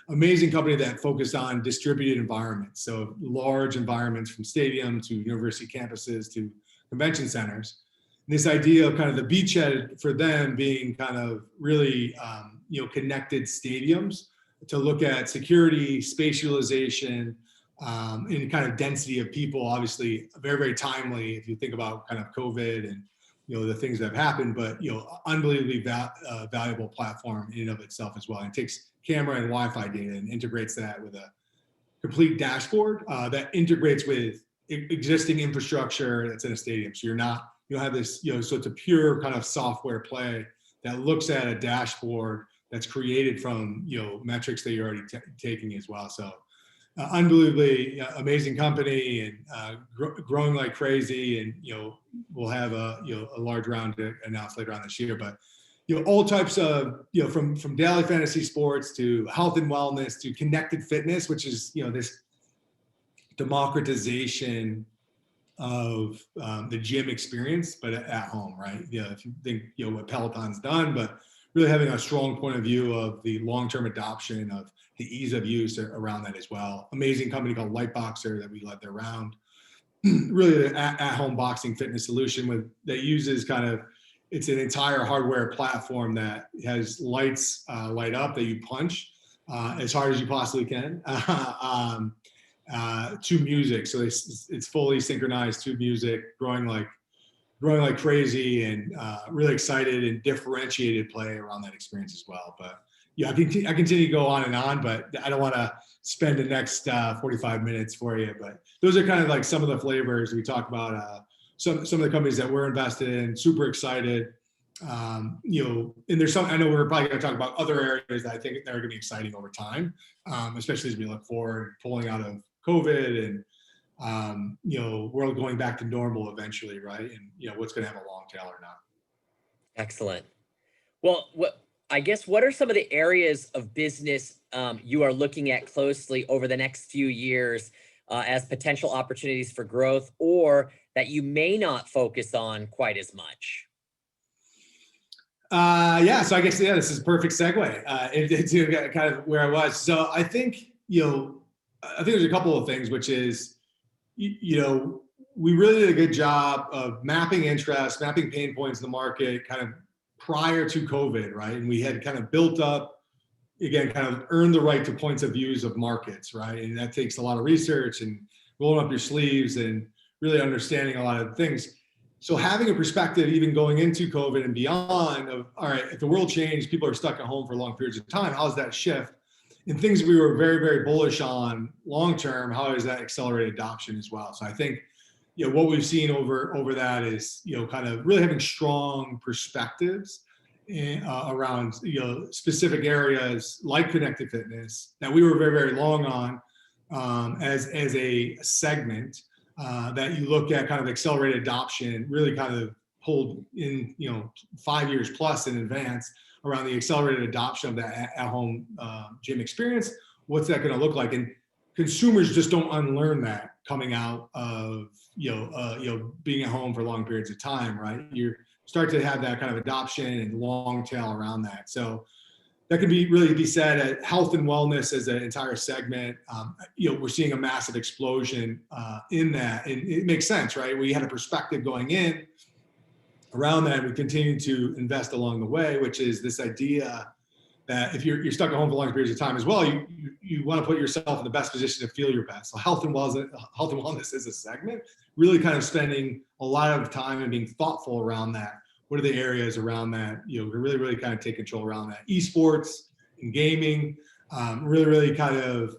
amazing company that focused on distributed environments. So large environments from stadium to university campuses to convention centers. And this idea of kind of the beachhead for them being kind of really, connected stadiums to look at security, space utilization, and kind of density of people, obviously very, very timely if you think about kind of COVID and, the things that have happened, but, unbelievably valuable platform in and of itself as well. And it takes camera and Wi-Fi data and integrates that with a complete dashboard that integrates with existing infrastructure that's in a stadium. So you'll have this, so it's a pure kind of software play that looks at a dashboard that's created from, metrics that you're already taking as well. So unbelievably amazing company and growing like crazy. And, we'll have a large round to announce later on this year, but, all types of, from daily fantasy sports to health and wellness to connected fitness, which is, this democratization of the gym experience, but at home, right? If you think, what Peloton's done, but really having a strong point of view of the long-term adoption of the ease of use around that as well. Amazing company called Lightboxer that we led their round. Really an at-home boxing fitness solution that uses it's an entire hardware platform that has lights light up that you punch as hard as you possibly can to music. So it's fully synchronized to music, growing like crazy, and really excited and differentiated play around that experience as well. But I continue to go on and on, but I don't want to spend the next 45 minutes for you. But those are kind of like some of the flavors we talk about. Some of the companies that we're invested in, super excited. And there's some, I know we're probably going to talk about other areas that I think that are going to be exciting over time, especially as we look forward, pulling out of COVID and, world going back to normal eventually, right? And, what's going to have a long tail or not. Excellent. Well, I guess what are some of the areas of business you are looking at closely over the next few years as potential opportunities for growth, or that you may not focus on quite as much? So I guess, this is a perfect segue into kind of where I was. So I think, there's a couple of things, which is, we really did a good job of mapping interest, mapping pain points in the market kind of prior to COVID, right? And we had kind of built up, again, kind of earned the right to points of views of markets, right? And that takes a lot of research and rolling up your sleeves and really understanding a lot of things. So having a perspective, even going into COVID and beyond, of, all right, if the world changed, people are stuck at home for long periods of time, how does that shift? And things we were very, very bullish on long-term, how is that accelerated adoption as well? So I think, what we've seen over that is, kind of really having strong perspectives around, specific areas like connected fitness that we were very, very long on as a segment that you look at kind of accelerated adoption, really kind of pulled in, 5 years plus in advance around the accelerated adoption of that at-home gym experience. What's that going to look like? And consumers just don't unlearn that coming out of, being at home for long periods of time, right? You start to have that kind of adoption and long tail around that. So that could really be said at health and wellness as an entire segment. We're seeing a massive explosion in that, and it makes sense, right? We had a perspective going in around that. We continue to invest along the way, which is this idea that if you're stuck at home for long periods of time as well, you want to put yourself in the best position to feel your best. So health and wellness is a segment, really kind of spending a lot of time and being thoughtful around that. What are the areas around that, to really, really kind of take control around that? Esports and gaming, really kind of,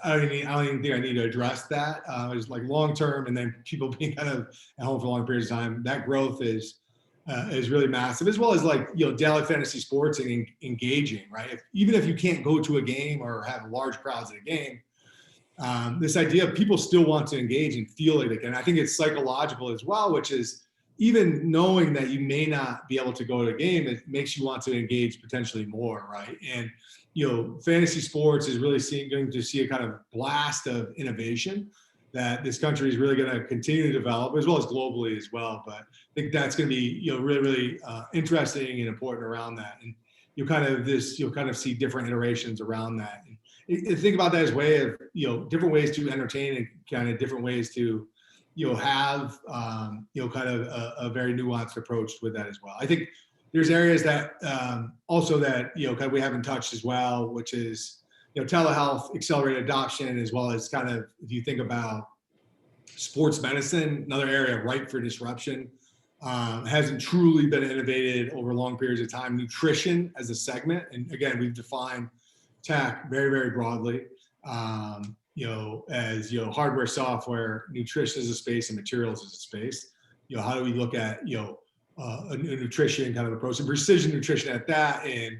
I don't even think I need to address that. It's like long-term, and then people being kind of at home for long periods of time. That growth is really massive, as well as like, daily fantasy sports and engaging, right? Even if you can't go to a game or have large crowds at a game, this idea of people still want to engage and feel like they can. I think it's psychological as well, which is even knowing that you may not be able to go to a game, it makes you want to engage potentially more, right? And, fantasy sports is really going to see a kind of blast of innovation that this country is really going to continue to develop, as well as globally as well. But I think that's going to be, really, really interesting and important around that. And you'll kind of see different iterations around that. And think about that as way of, different ways to entertain and kind of different ways to, have, kind of a very nuanced approach with that as well. I think there's areas that also that, kind of we haven't touched as well, which is, telehealth, accelerated adoption, as well as kind of, if you think about sports medicine, another area ripe for disruption, hasn't truly been innovated over long periods of time. Nutrition as a segment, and again, we've defined tech very, very broadly, as, hardware, software, nutrition as a space, and materials as a space. How do we look at, a nutrition kind of approach and precision nutrition at that, and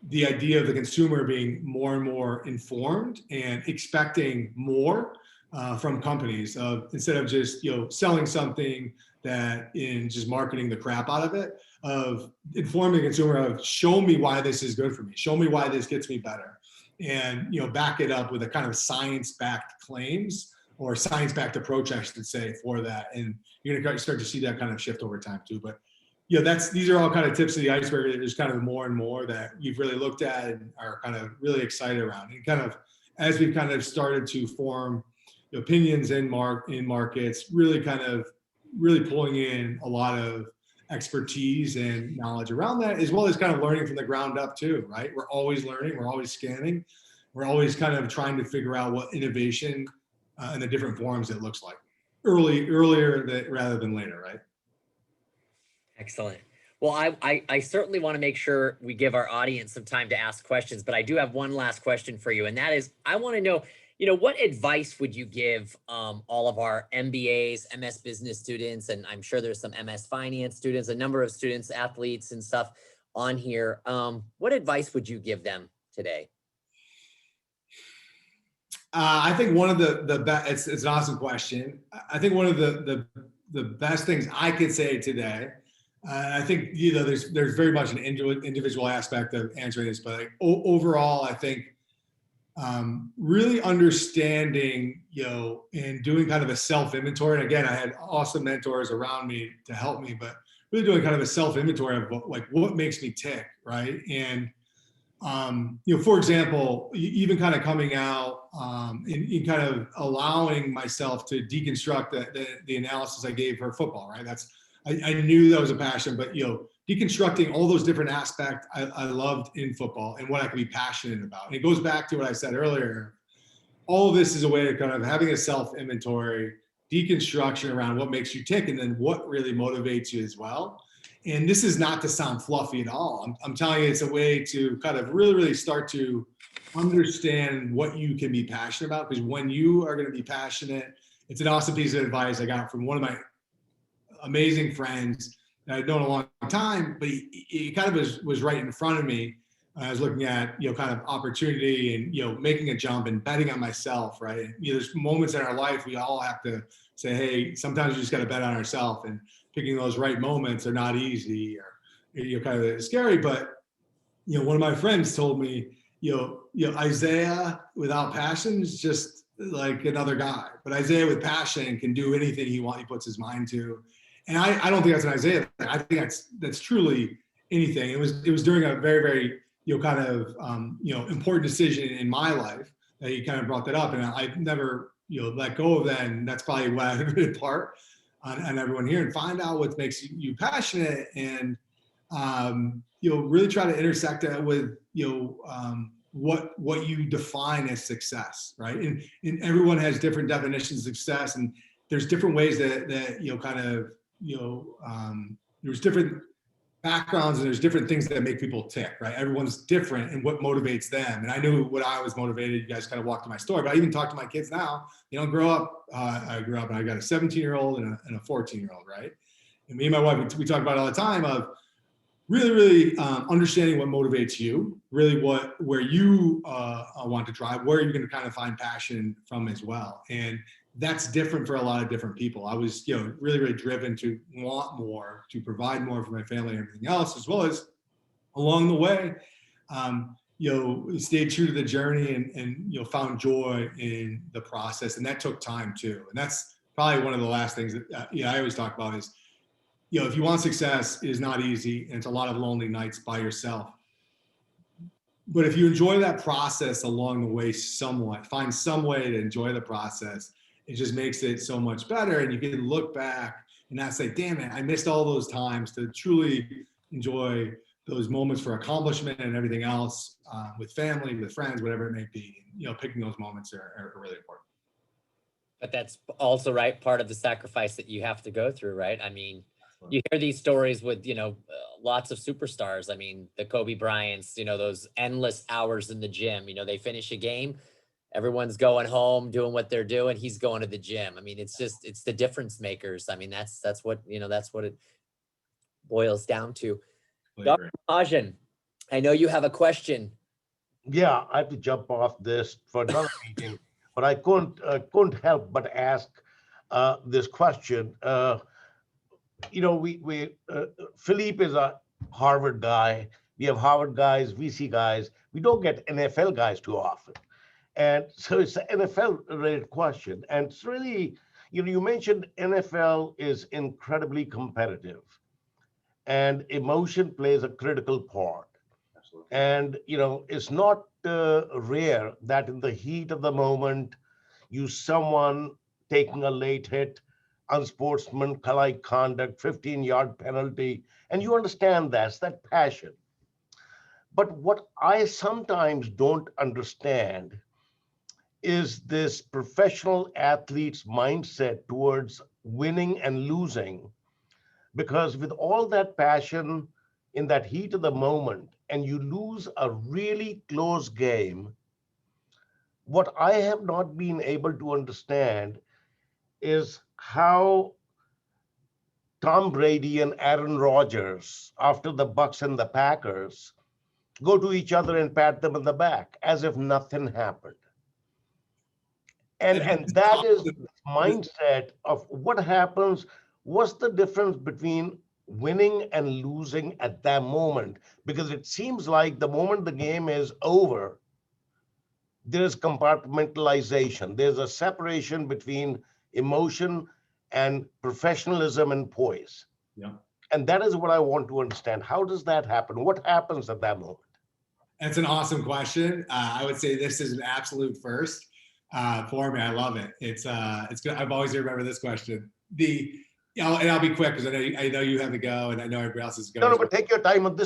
the idea of the consumer being more and more informed and expecting more from companies instead of just selling something that in just marketing the crap out of it, of informing the consumer of show me why this is good for me, show me why this gets me better, and back it up with a kind of science-backed claims or science-backed approach, I should say, for that. And you're going to start to see that kind of shift over time too. But these are all kind of tips of the iceberg. There's kind of more and more that we've really looked at and are kind of really excited around. And kind of as we've kind of started to form opinions in markets, really pulling in a lot of expertise and knowledge around that, as well as kind of learning from the ground up too, right? We're always learning, we're always scanning, we're always kind of trying to figure out what innovation in the different forms it looks like earlier rather than later, right? Excellent. Well, I certainly want to make sure we give our audience some time to ask questions, but I do have one last question for you. And that is, I want to know, what advice would you give all of our MBAs, MS business students, and I'm sure there's some MS finance students, a number of students, athletes and stuff on here. What advice would you give them today? I think one of the best, it's an awesome question. I think one of the best things I could say today, I think, there's very much an individual aspect of answering this, but overall, I think really understanding, and doing kind of a self-inventory. And again, I had awesome mentors around me to help me, but really doing kind of a self-inventory of what makes me tick, right? And for example, even kind of coming out in kind of allowing myself to deconstruct the analysis I gave for football, right? I knew that was a passion, but deconstructing all those different aspects I loved in football and what I could be passionate about. And it goes back to what I said earlier. All of this is a way of kind of having a self-inventory, deconstruction around what makes you tick, and then what really motivates you as well. And this is not to sound fluffy at all. I'm telling you, it's a way to kind of really, really start to understand what you can be passionate about. Because when you are going to be passionate, it's an awesome piece of advice I got from one of my amazing friends that I'd known a long time, but he kind of was right in front of me. I was looking at, kind of opportunity and, making a jump and betting on myself, right? And, there's moments in our life we all have to say, hey, sometimes we just got to bet on ourselves, and picking those right moments are not easy or, kind of scary. But, one of my friends told me, Isaiah without passion is just like another guy, but Isaiah with passion can do anything he puts his mind to. And I don't think that's an Isaiah thing. I think that's truly anything. It was during a very, very, kind of, important decision in my life that he kind of brought that up. And I've never, let go of that. And that's probably why I've been part on everyone here, and find out what makes you passionate, and, really try to intersect that with, what you define as success, right? And everyone has different definitions of success, and there's different ways that kind of, there's different backgrounds, and there's different things that make people tick, right? Everyone's different and what motivates them. And I knew what I was motivated. You guys kind of walked through my story, but I even talk to my kids now. I grew up and I got a 17-year-old and a 14-year-old, right? And me and my wife, we talk about it all the time of really, really understanding what motivates you, really where you want to drive, where you're going to kind of find passion from as well. And that's different for a lot of different people. I was, really, really driven to want more, to provide more for my family and everything else, as well as along the way, stayed true to the journey and found joy in the process. And that took time too. And that's probably one of the last things that I always talk about is, if you want success, it is not easy. And it's a lot of lonely nights by yourself. But if you enjoy that process along the way somewhat, find some way to enjoy the process, it just makes it so much better. And you can look back and not say, damn it, I missed all those times to truly enjoy those moments for accomplishment and everything else with family, with friends, whatever it may be. Picking those moments are really important. But that's also, right, part of the sacrifice that you have to go through, right? I mean, you hear these stories with, lots of superstars. I mean, the Kobe Bryants, those endless hours in the gym, they finish a game, everyone's going home, doing what they're doing. He's going to the gym. I mean, it's the difference makers. I mean, that's what it boils down to. Dr. Mahajan, I know you have a question. Yeah, I have to jump off this for another meeting, but I couldn't help but ask this question. Philippe is a Harvard guy. We have Harvard guys, VC guys. We don't get NFL guys too often. And so it's an NFL-related question. And it's really, you mentioned NFL is incredibly competitive. And emotion plays a critical part. Absolutely. And, it's not rare that in the heat of the moment, someone taking a late hit, unsportsmanlike conduct, 15-yard penalty, and you understand that's that passion. But what I sometimes don't understand is this professional athlete's mindset towards winning and losing. Because with all that passion in that heat of the moment, and you lose a really close game, what I have not been able to understand is how Tom Brady and Aaron Rodgers, after the Bucks and the Packers, go to each other and pat them on the back as if nothing happened. And that is the mindset of what happens. What's the difference between winning and losing at that moment? Because it seems like the moment the game is over, there's compartmentalization. There's a separation between emotion and professionalism and poise. Yeah. And that is what I want to understand. How does that happen? What happens at that moment? That's an awesome question. I would say this is an absolute first for me. I love it. It's good. I've always remember this question. And I'll be quick because I know you have to go, and I know everybody else is going. No, but take your time on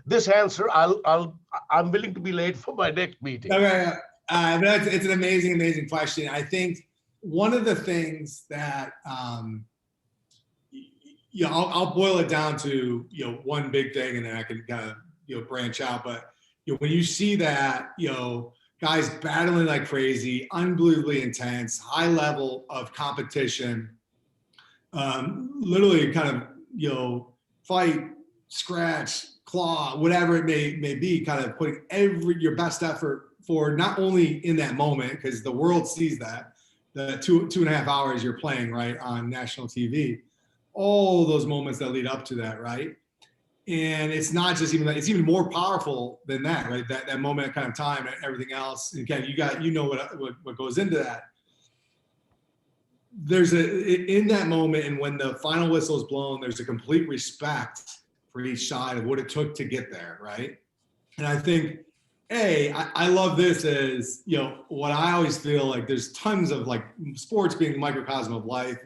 this answer. I'm willing to be late for my next meeting. Okay, but it's an amazing question. I think one of the things that I'll boil it down to one big thing, and then I can kind of branch out. But when you see that guys battling like crazy, unbelievably intense, high level of competition. Literally kind of, fight, scratch, claw, whatever it may be, kind of putting your best effort for not only in that moment, because the world sees that, the 2.5 hours you're playing, right, on national TV, all those moments that lead up to that, right? And it's not just even that, it's even more powerful than that, right? That moment kind of time and everything else. And again, what goes into that. There's in that moment, and when the final whistle is blown, there's a complete respect for each side of what it took to get there, right? And I think, I love this as, what I always feel like there's tons of like sports being a microcosm of life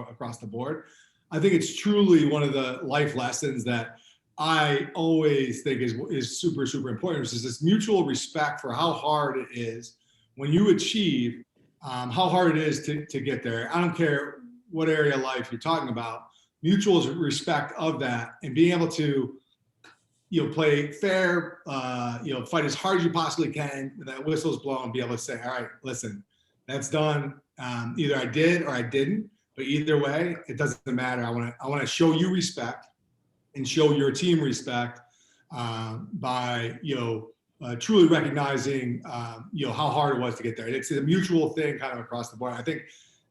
across the board. I think it's truly one of the life lessons that I always think is super, super important, which is this mutual respect for how hard it is when you achieve how hard it is to get there. I don't care what area of life you're talking about, mutual respect of that, and being able to, play fair, fight as hard as you possibly can. That whistle's blown, be able to say, all right, listen, that's done. Either I did or I didn't, but either way, it doesn't matter. I want to show you respect and show your team respect by, truly recognizing, how hard it was to get there. It's a mutual thing kind of across the board. I think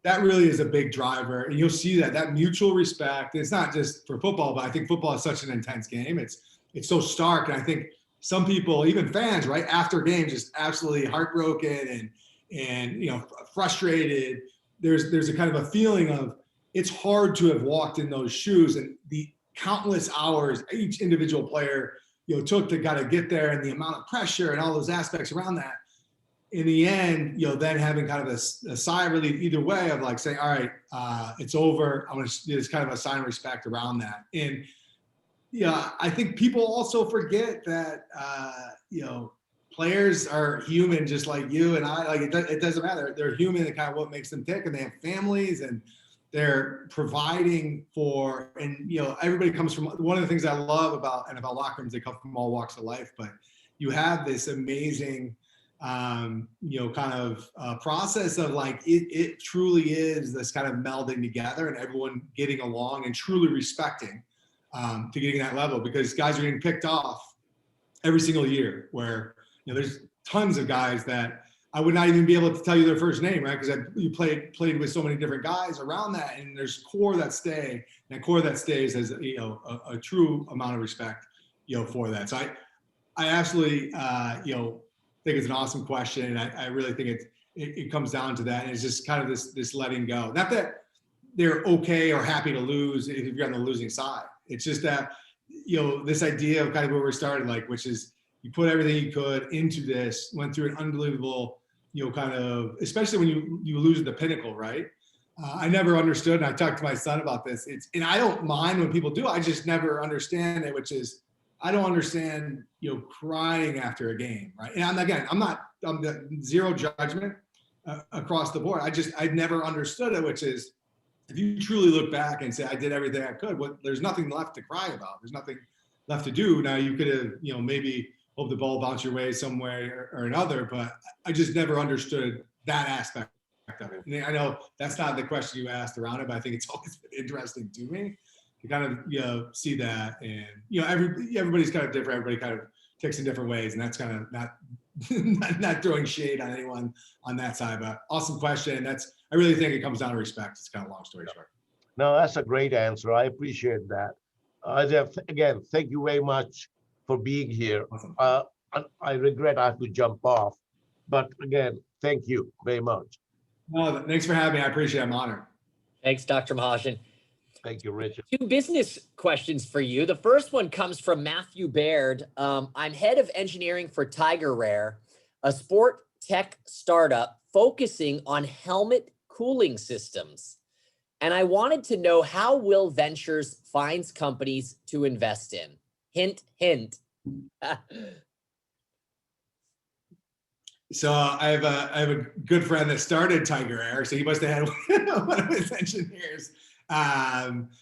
that really is a big driver. And you'll see that mutual respect, it's not just for football, but I think football is such an intense game. It's so stark. And I think some people, even fans, right after games, just absolutely heartbroken and frustrated. There's a kind of a feeling of it's hard to have walked in those shoes, and the countless hours each individual player took to kind of get there, and the amount of pressure and all those aspects around that. In the end, then having kind of a sigh of relief either way of like saying, all right, it's over. I'm going to do this kind of a sign of respect around that. And I think people also forget that players are human just like you and I. Like it doesn't matter. They're human and kind of what makes them tick, and they have families and they're providing for, and everybody comes from, one of the things I love about NFL locker rooms, they come from all walks of life, but you have this amazing kind of process of like it truly is this kind of melding together and everyone getting along and truly respecting to getting that level, because guys are getting picked off every single year where there's tons of guys that I would not even be able to tell you their first name, right? Because you played with so many different guys around that, and there's core that stay, and that core that stays has a true amount of respect for that. So I absolutely think it's an awesome question, and I really think it comes down to that, and it's just kind of this letting go. Not that they're okay or happy to lose if you're on the losing side. It's just that this idea of kind of where we started, like, which is you put everything you could into this, went through an unbelievable kind of, especially when you lose the pinnacle, right? I never understood, and I talked to my son about this. And I don't mind when people do. I just never understand it, which is I don't understand crying after a game, right? And I'm zero judgment across the board. I've never understood it, which is if you truly look back and say I did everything I could, there's nothing left to cry about. There's nothing left to do. Now you could have maybe hope the ball bounce your way some way or another, but I just never understood that aspect of it. And I know that's not the question you asked around it, but I think it's always been interesting to me to kind of see that. And everybody's kind of different. Everybody kind of ticks in different ways, and that's kind of not throwing shade on anyone on that side. But awesome question. I really think it comes down to respect. It's kind of a long story short. No, that's a great answer. I appreciate that. Again, thank you very much for being here. Awesome. I regret I have to jump off, but again, thank you very much. No, thanks for having me. I appreciate it. I'm honored. Thanks, Dr. Mahajan. Thank you, Richard. 2 business questions for you. The first one comes from Matthew Baird. I'm head of engineering for TigerRare, a sport tech startup focusing on helmet cooling systems. And I wanted to know how Will Ventures finds companies to invest in. Hint, hint. So I have a good friend that started TigerRare, so he must have had one of his engineers.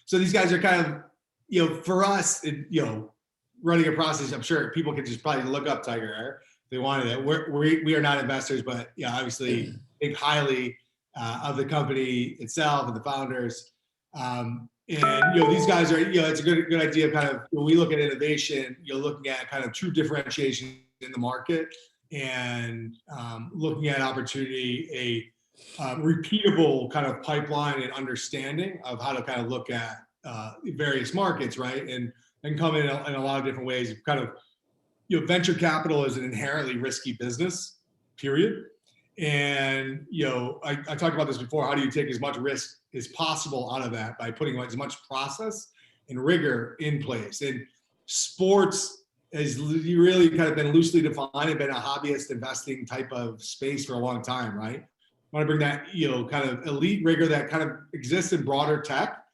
So these guys are kind of, for us, running a process. I'm sure people can just probably look up TigerRare if they wanted it. We are not investors, but obviously think highly of the company itself and the founders. And these guys are, it's a good idea of kind of, when we look at innovation, you're looking at kind of true differentiation in the market and looking at opportunity, a repeatable kind of pipeline and understanding of how to kind of look at various markets, right? And come in a lot of different ways. Kind of, venture capital is an inherently risky business, period. And, I talked about this before. How do you take as much risk as possible out of that by putting as much process and rigor in place? And sports has really kind of been loosely defined and been a hobbyist investing type of space for a long time, right? I want to bring that, kind of elite rigor that kind of exists in broader tech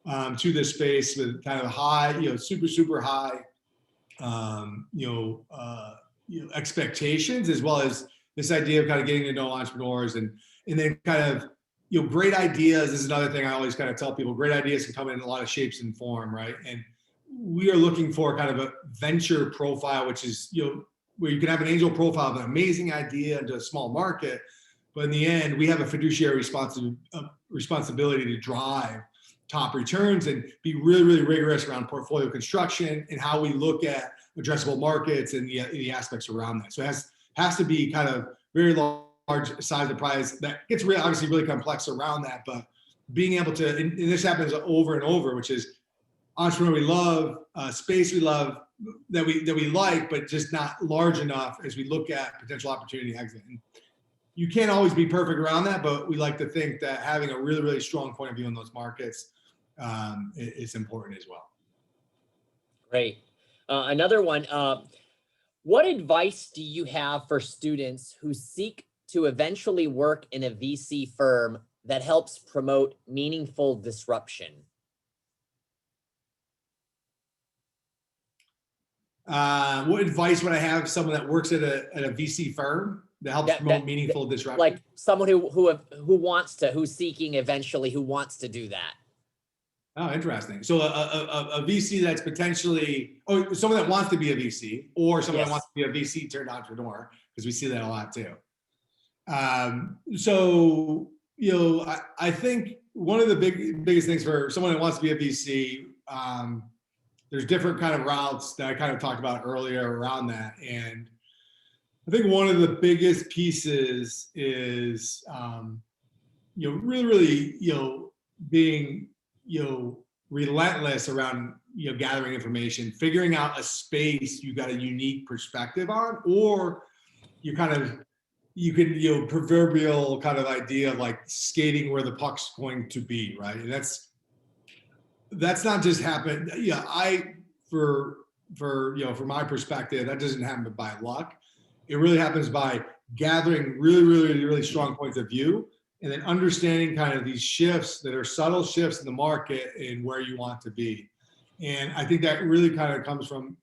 to this space with kind of high, super high, expectations, as well as this idea of kind of getting to know entrepreneurs and then kind of, great ideas. This is another thing I always kind of tell people, great ideas can come in a lot of shapes and form, right? And we are looking for kind of a venture profile, which is, where you can have an angel profile of an amazing idea into a small market, but in the end, we have a fiduciary responsibility to drive top returns and be really, really rigorous around portfolio construction and how we look at addressable markets and the aspects around that. So it has to be kind of very large size of prize that gets obviously really complex around that, but being able to, and this happens over and over, which is entrepreneur we love, space we love, that we like, but just not large enough as we look at potential opportunity exit. And you can't always be perfect around that, but we like to think that having a really, really strong point of view in those markets is important as well. Great. Another one. What advice do you have for students who seek to eventually work in a VC firm that helps promote meaningful disruption? What advice would I have someone that works at a VC firm that helps promote meaningful disruption? Like someone who's seeking eventually, who wants to do that. Oh, interesting. So a VC that's potentially, someone that wants to be a VC, or someone that wants to be a VC turned entrepreneur, because we see that a lot too. So, I think one of the biggest things for someone that wants to be a VC, there's different kind of routes that I kind of talked about earlier around that. And I think one of the biggest pieces is, really, being, relentless around, gathering information, figuring out a space you got a unique perspective on, or you can, proverbial kind of idea of like skating where the puck's going to be, right? And that's not just happen. For my perspective, that doesn't happen by luck. It really happens by gathering really, really, really strong points of view, and then understanding kind of these shifts that are subtle shifts in the market and where you want to be. And I think that really kind of comes from,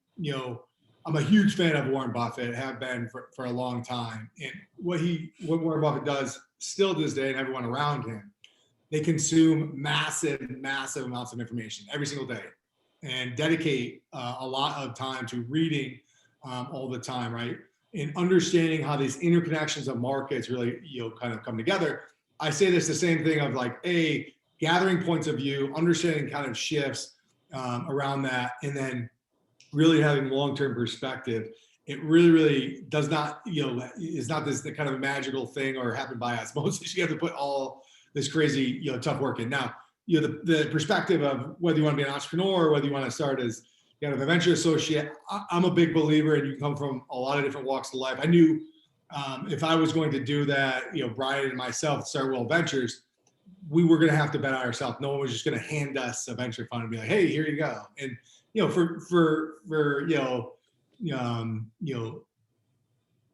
I'm a huge fan of Warren Buffett, have been for a long time. And what Warren Buffett does still to this day, and everyone around him, they consume massive amounts of information every single day and dedicate a lot of time to reading all the time, right? And understanding how these interconnections of markets really, kind of come together. I say this the same thing of like, gathering points of view, understanding kind of shifts around that, and then really having long-term perspective. It really, really does not, is not this kind of magical thing or happen by osmosis. You have to put all this crazy, tough work in. Now, the perspective of whether you want to be an entrepreneur or whether you want to start as kind of a venture associate, I'm a big believer, and you come from a lot of different walks of life. I knew if I was going to do that, Brian and myself start World Ventures, we were going to have to bet on ourselves. No one was just going to hand us a venture fund and be like, hey, here you go. And,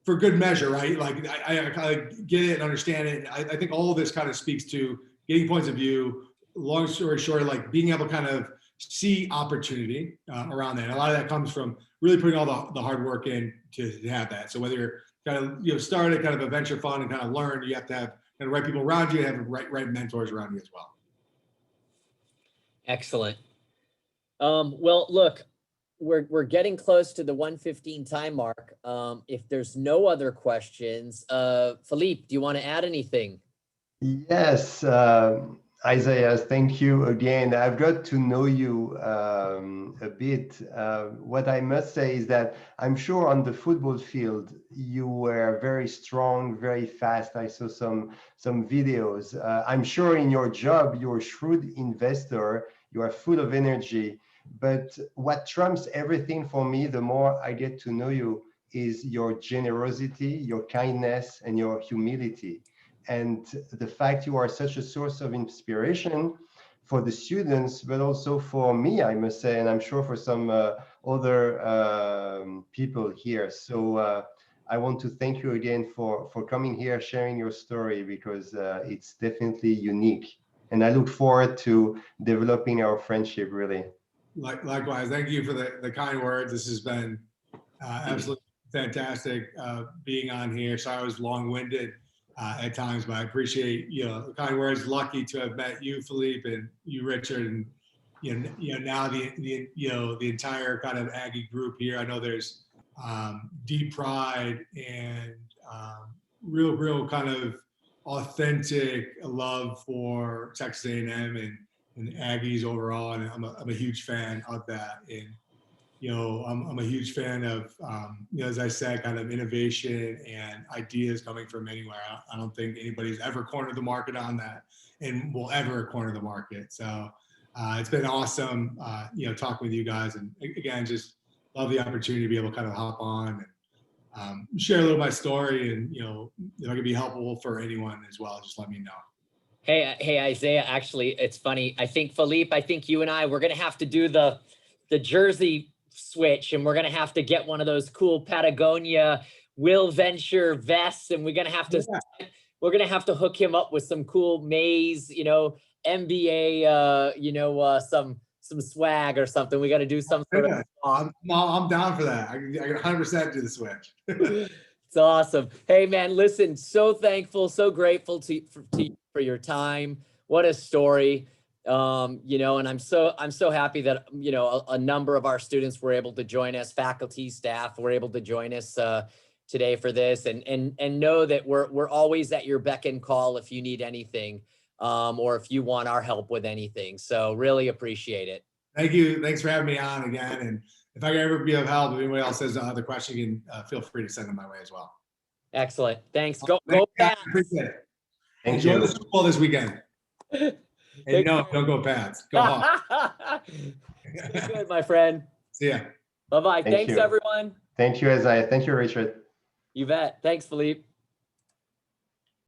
for good measure, right? Like I get it and understand it. I think all of this kind of speaks to getting points of view. Long story short, like being able to kind of see opportunity around that. And a lot of that comes from really putting all the hard work in to have that. So whether you're kind of start at kind of a venture fund and kind of learn, you have to have kind of right people around you, have right mentors around you as well. Excellent. Well, look, we're getting close to the 1:15 time mark. If there's no other questions, Philippe, do you want to add anything? Yes, Isaiah, thank you again. I've got to know you a bit. What I must say is that I'm sure on the football field, you were very strong, very fast. I saw some videos. I'm sure in your job, you're a shrewd investor. You are full of energy. But what trumps everything for me, the more I get to know you, is your generosity, your kindness, and your humility. And the fact you are such a source of inspiration for the students, but also for me, I must say, and I'm sure for some other people here. So I want to thank you again for coming here, sharing your story, because it's definitely unique. And I look forward to developing our friendship, really. Likewise, thank you for the kind words. This has been absolutely fantastic being on here. Sorry I was long-winded at times, but I appreciate the kind words. Lucky to have met you, Philippe, and you, Richard, and now the entire kind of Aggie group here. I know there's deep pride and real kind of authentic love for Texas A&M and Aggies overall, and I'm a huge fan of that. And I'm a huge fan of as I said, kind of innovation and ideas coming from anywhere. I don't think anybody's ever cornered the market on that, and will ever corner the market. So it's been awesome, talking with you guys, and again, just love the opportunity to be able to kind of hop on and share a little of my story. And, you know, if I can be helpful for anyone as well, just let me know. Hey, Isaiah, actually, it's funny. I think Philippe, I think you and I, we're going to have to do the jersey switch, and we're going to have to get one of those cool Patagonia Will Venture vests. And we're going to have to, we're going to have to hook him up with some cool Maze, you know, MBA, you know, some swag or something. We got to do some sort of. I'm down for that. I can 100% do the switch. It's awesome. Hey man, listen, so thankful, so grateful to you for your time. What a story. You know, and I'm so happy that, you know, a number of our students were able to join us, faculty, staff were able to join us today for this, and know that we're always at your beck and call if you need anything, or if you want our help with anything. So really appreciate it. Thank you. Thanks for having me on again. And if I can ever be of help, if anybody else has another question, you can feel free to send them my way as well. Excellent. Thanks. Go Pats. Appreciate it. Enjoy the Super Bowl this weekend. And no, don't go Pats. Go Hawks. Good, my friend. See ya. Bye-bye. Thank Thanks, you. everyone. Thank you, Isaiah. Thank you, Richard. You bet. Thanks, Philippe.